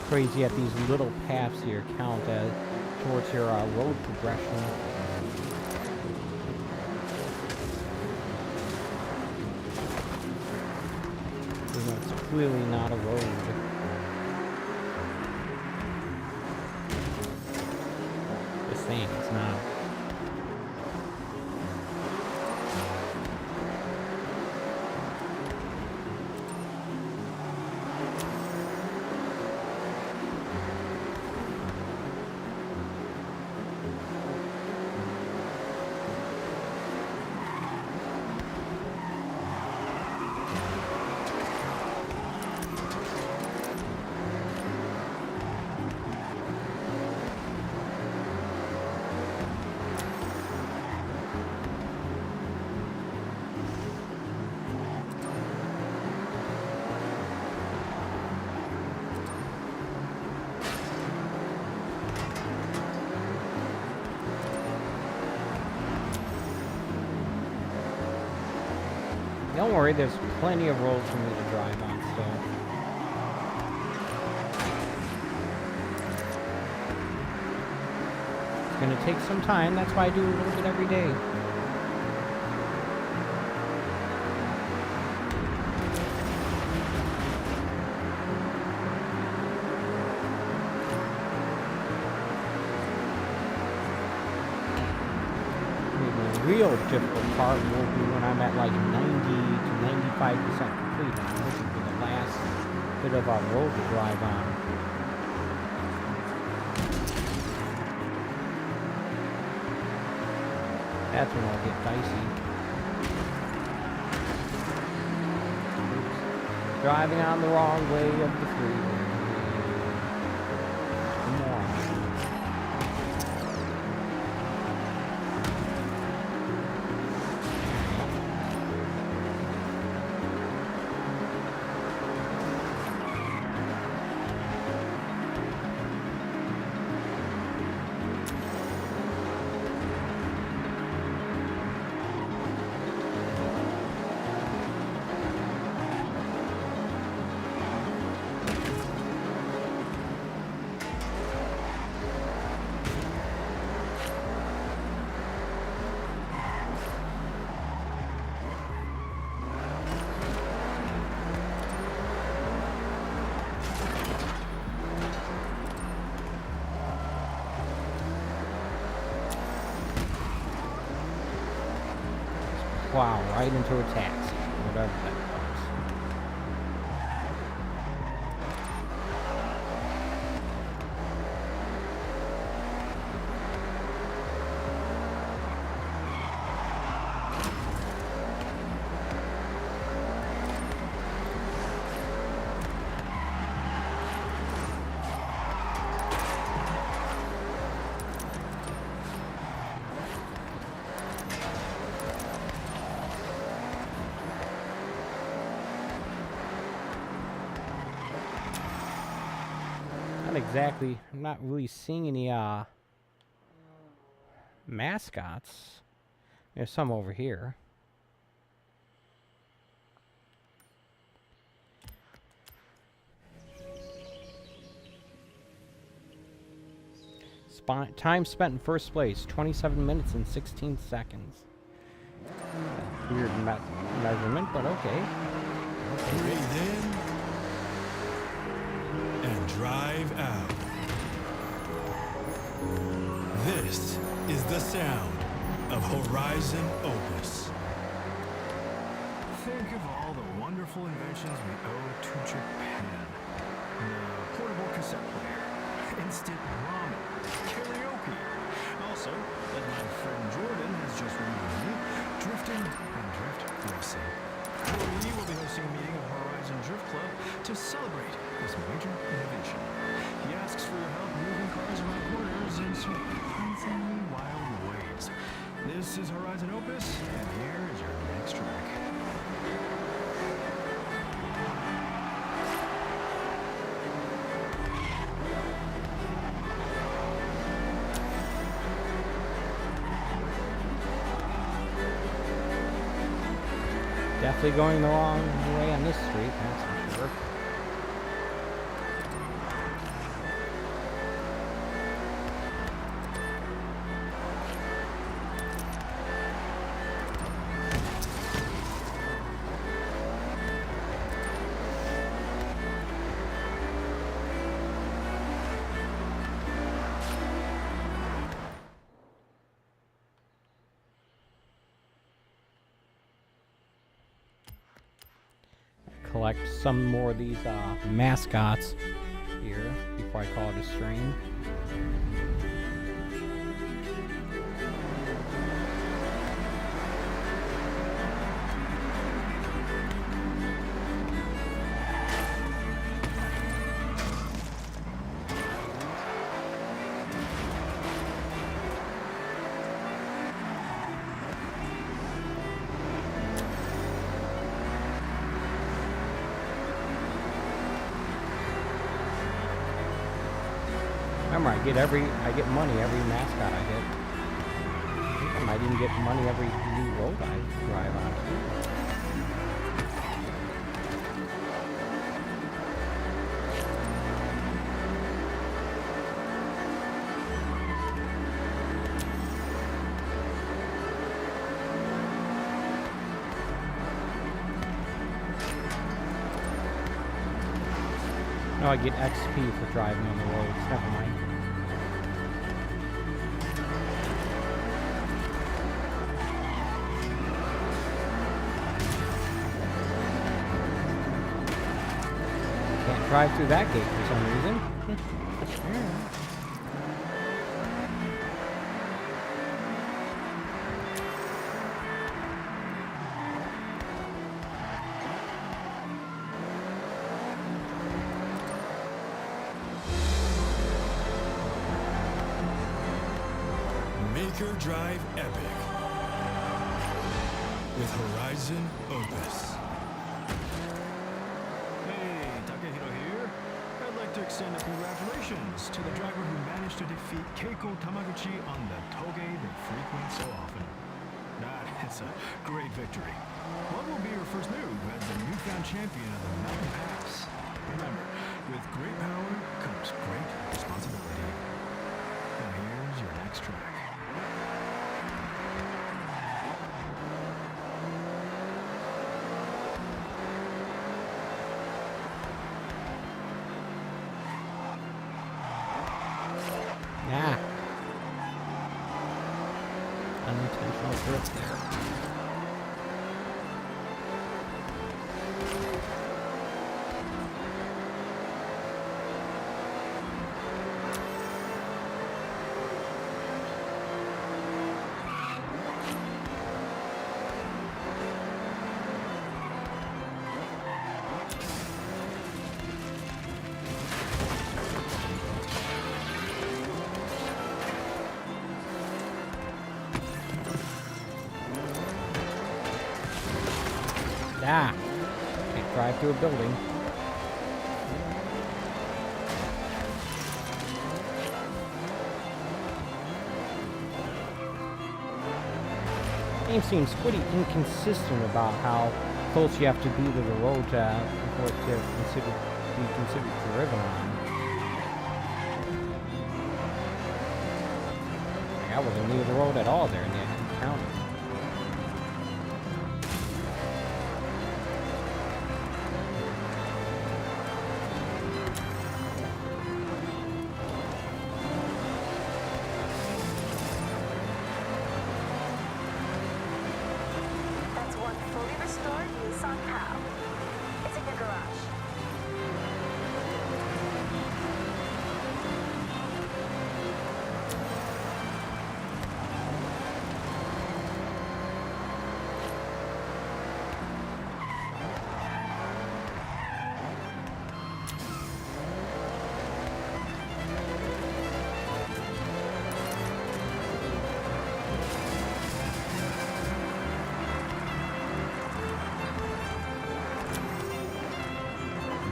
Crazy at these little paths here count as towards your road progression. You know, it's clearly not a road. Just saying, it's not. Don't worry, there's plenty of roads for me to drive on still. going to take some time. That's why I do a little bit every day. The real difficult part will be when I'm at like 90 to 95% complete. And I'm looking for the last bit of a road to drive on. That's when I'll get dicey. Oops. Driving on the wrong way of the freeway. Come on. Wow, right into a taxi, whatever that was. Exactly. I'm not really seeing any mascots. There's some over here. Time spent in first place, 27 minutes and 16 seconds. Weird measurement, but okay. Breathe in and drive out. This is the sound of Horizon Opus. Think of all the wonderful inventions we owe to Japan. The portable cassette player, instant ramen, karaoke. Also, as my friend Jordan has just reminded me, drifting and drift racing. We will be hosting a meeting of Horizon Drift Club to celebrate this major innovation. He asks for your help moving cars around corners in surprisingly wild ways. This is Horizon Opus, and here is your next track. Definitely going the wrong way on this street, that's for sure. Collect some more of these mascots here before I call it a stream. Remember, I get money every mascot I get. I think I might even get money every new road I drive on too. No, I get XP for driving on the roads. Never mind. Can't drive through that gate for some reason. Maker Drive Epic with Horizon Opus. Hey, Takehiro here. I'd like to extend a congratulations to the driver who managed to defeat Keiko Tamaguchi on the toge they frequent so often. It's a great victory. What will be your first move as the newfound champion of the Mountain Pass? Remember, with great power comes great responsibility. Now here's your next track. Yeah. Unintentional drift there. Ah, can't drive through a building. Game seems pretty inconsistent about how close you have to be to the road for it to be considered driven on. Like, I wasn't near the road at all there in the county. That's one fully restored Nissan Pal. It's in your garage.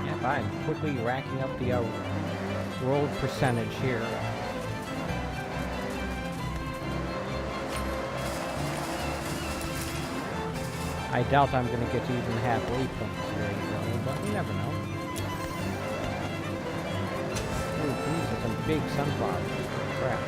Yep, I'm quickly racking up the road percentage here. I doubt I'm going to get to even halfway points here, but you never know. Ooh, these are some big sunflowers. Crap.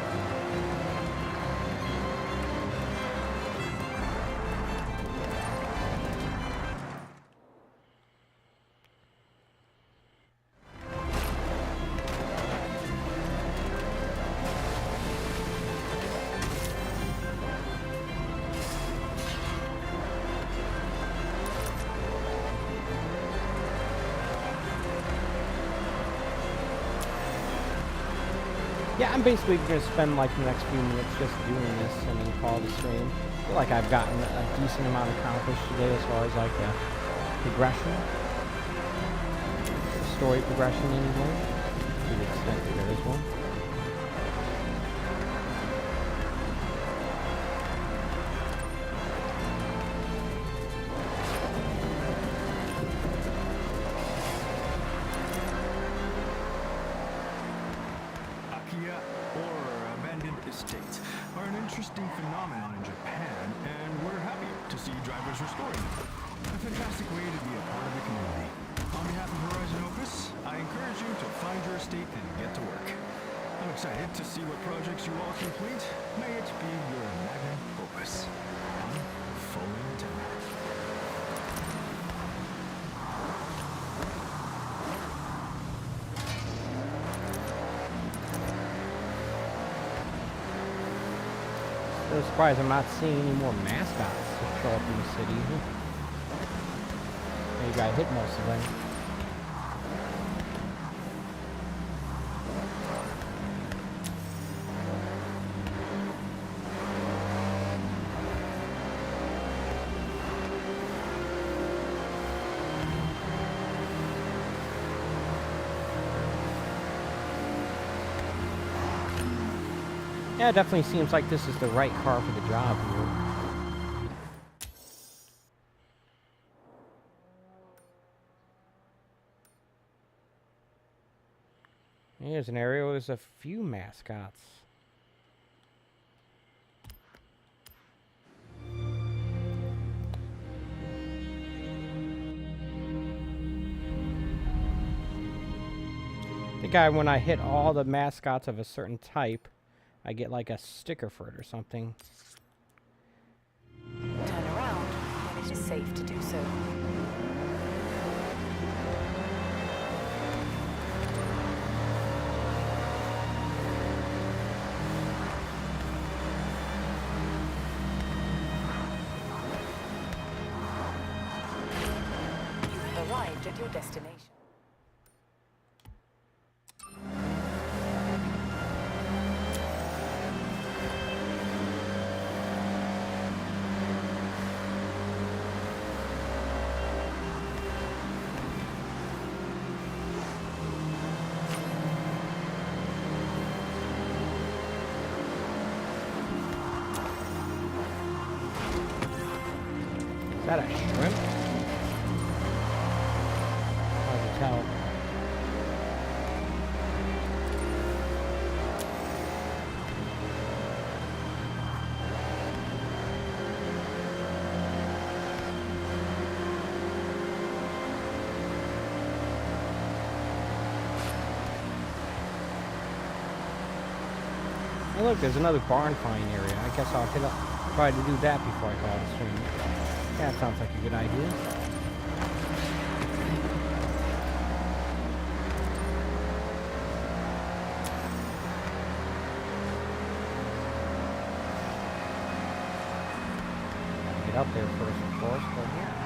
Yeah, I'm basically going to spend like the next few minutes just doing this and then call the stream. I feel like I've gotten a decent amount accomplished today as far as like progression. Story progression anyway, to the extent that there is one. Or abandoned estates are an interesting phenomenon in Japan, and we're happy to see drivers restoring them. A fantastic way to be a part of the community. On behalf of Horizon Opus, I encourage you to find your estate and get to work. I'm excited to see what projects you all complete. May it be your magnum opus. I'm fully intended. I'm surprised I'm not seeing any more mascots show up in the city. Maybe I hit most of them. Yeah, it definitely seems like this is the right car for the job here. Here's an area where there's a few mascots. I think when I hit all the mascots of a certain type, I get like a sticker for it or something. Turn around when it is safe to do so. You have arrived at your destination. Is that a shrimp? Hard to tell. Hey, look, there's another barn find area. I guess I'll try to do that before I call the stream. That sounds like a good idea. Get up there first, of course, but yeah.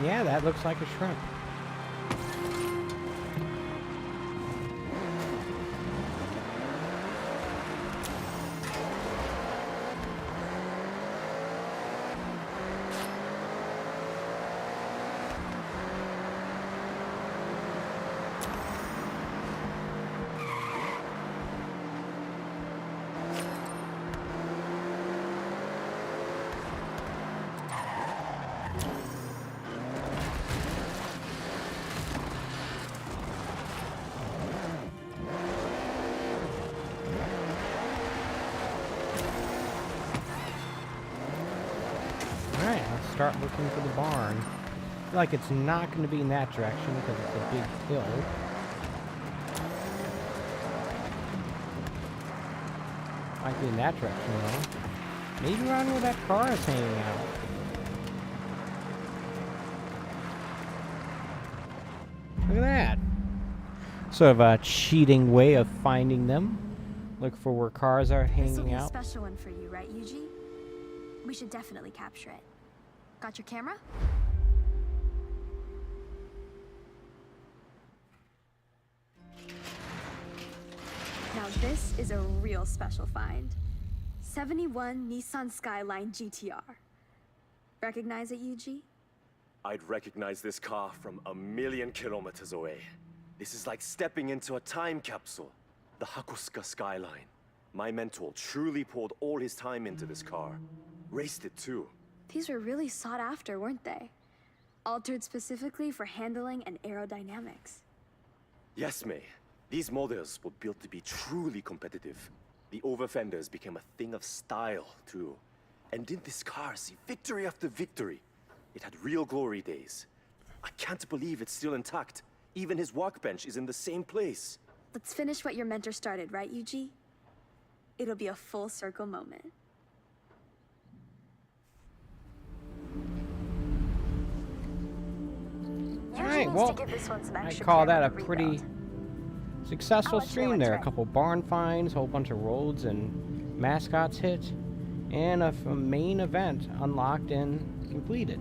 Yeah, that looks like a shrimp. Alright, let's start looking for the barn. I feel like it's not going to be in that direction because it's a big hill. Might be in that direction though. Maybe around where that car is hanging out. Look at that. Sort of a cheating way of finding them. Look for where cars are This will hanging be a out. special one for you, right, Yuji? We should definitely capture it. Got your camera? Now this is a real special find. 71 Nissan Skyline GTR. Recognize it, Yuji? I'd recognize this car from a million kilometers away. This is like stepping into a time capsule. The Hakusuka skyline. My mentor truly poured all his time into this car. Raced it too. These were really sought after, weren't they? altered specifically for handling and aerodynamics. Yes, May. These models were built to be truly competitive. The over-fenders became a thing of style, too. And didn't this car see victory after victory? It had real glory days. I can't believe it's still intact. Even his workbench is in the same place. Let's finish what your mentor started, right, Yuji? It'll be a full circle moment. Alright, Yuji well, needs to give this one some I extra call care that a when we pretty rebuild. successful I'll let you know stream when there. A it's couple barn finds, a whole bunch of roads and mascots hit, and a main event unlocked and completed.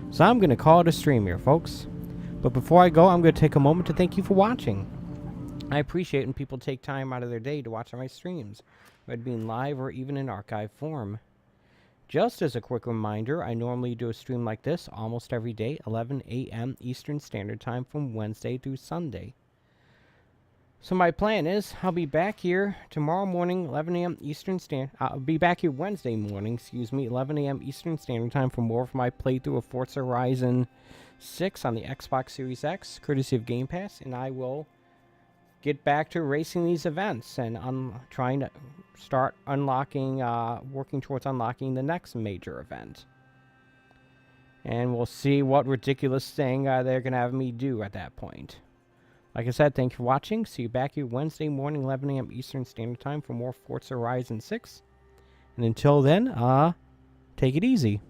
So I'm going to call it a stream here, folks. But before I go, I'm going to take a moment to thank you for watching. I appreciate when people take time out of their day to watch my streams, whether it be in live or even in archive form. Just as a quick reminder, I normally do a stream like this almost every day, 11 a.m. Eastern Standard Time from Wednesday through Sunday. So my plan is I'll be back here tomorrow morning, 11 a.m. Eastern Standard. I'll be back here Wednesday morning, 11 a.m. Eastern Standard Time for more of my playthrough of Forza Horizon 6 on the Xbox Series X, courtesy of Game Pass, and I will get back to racing these events and trying to start unlocking, working towards unlocking the next major event. And we'll see what ridiculous thing they're going to have me do at that point. Like I said, thank you for watching. See you back here Wednesday morning, 11 a.m. Eastern Standard Time for more Forza Horizon 6. And until then, take it easy.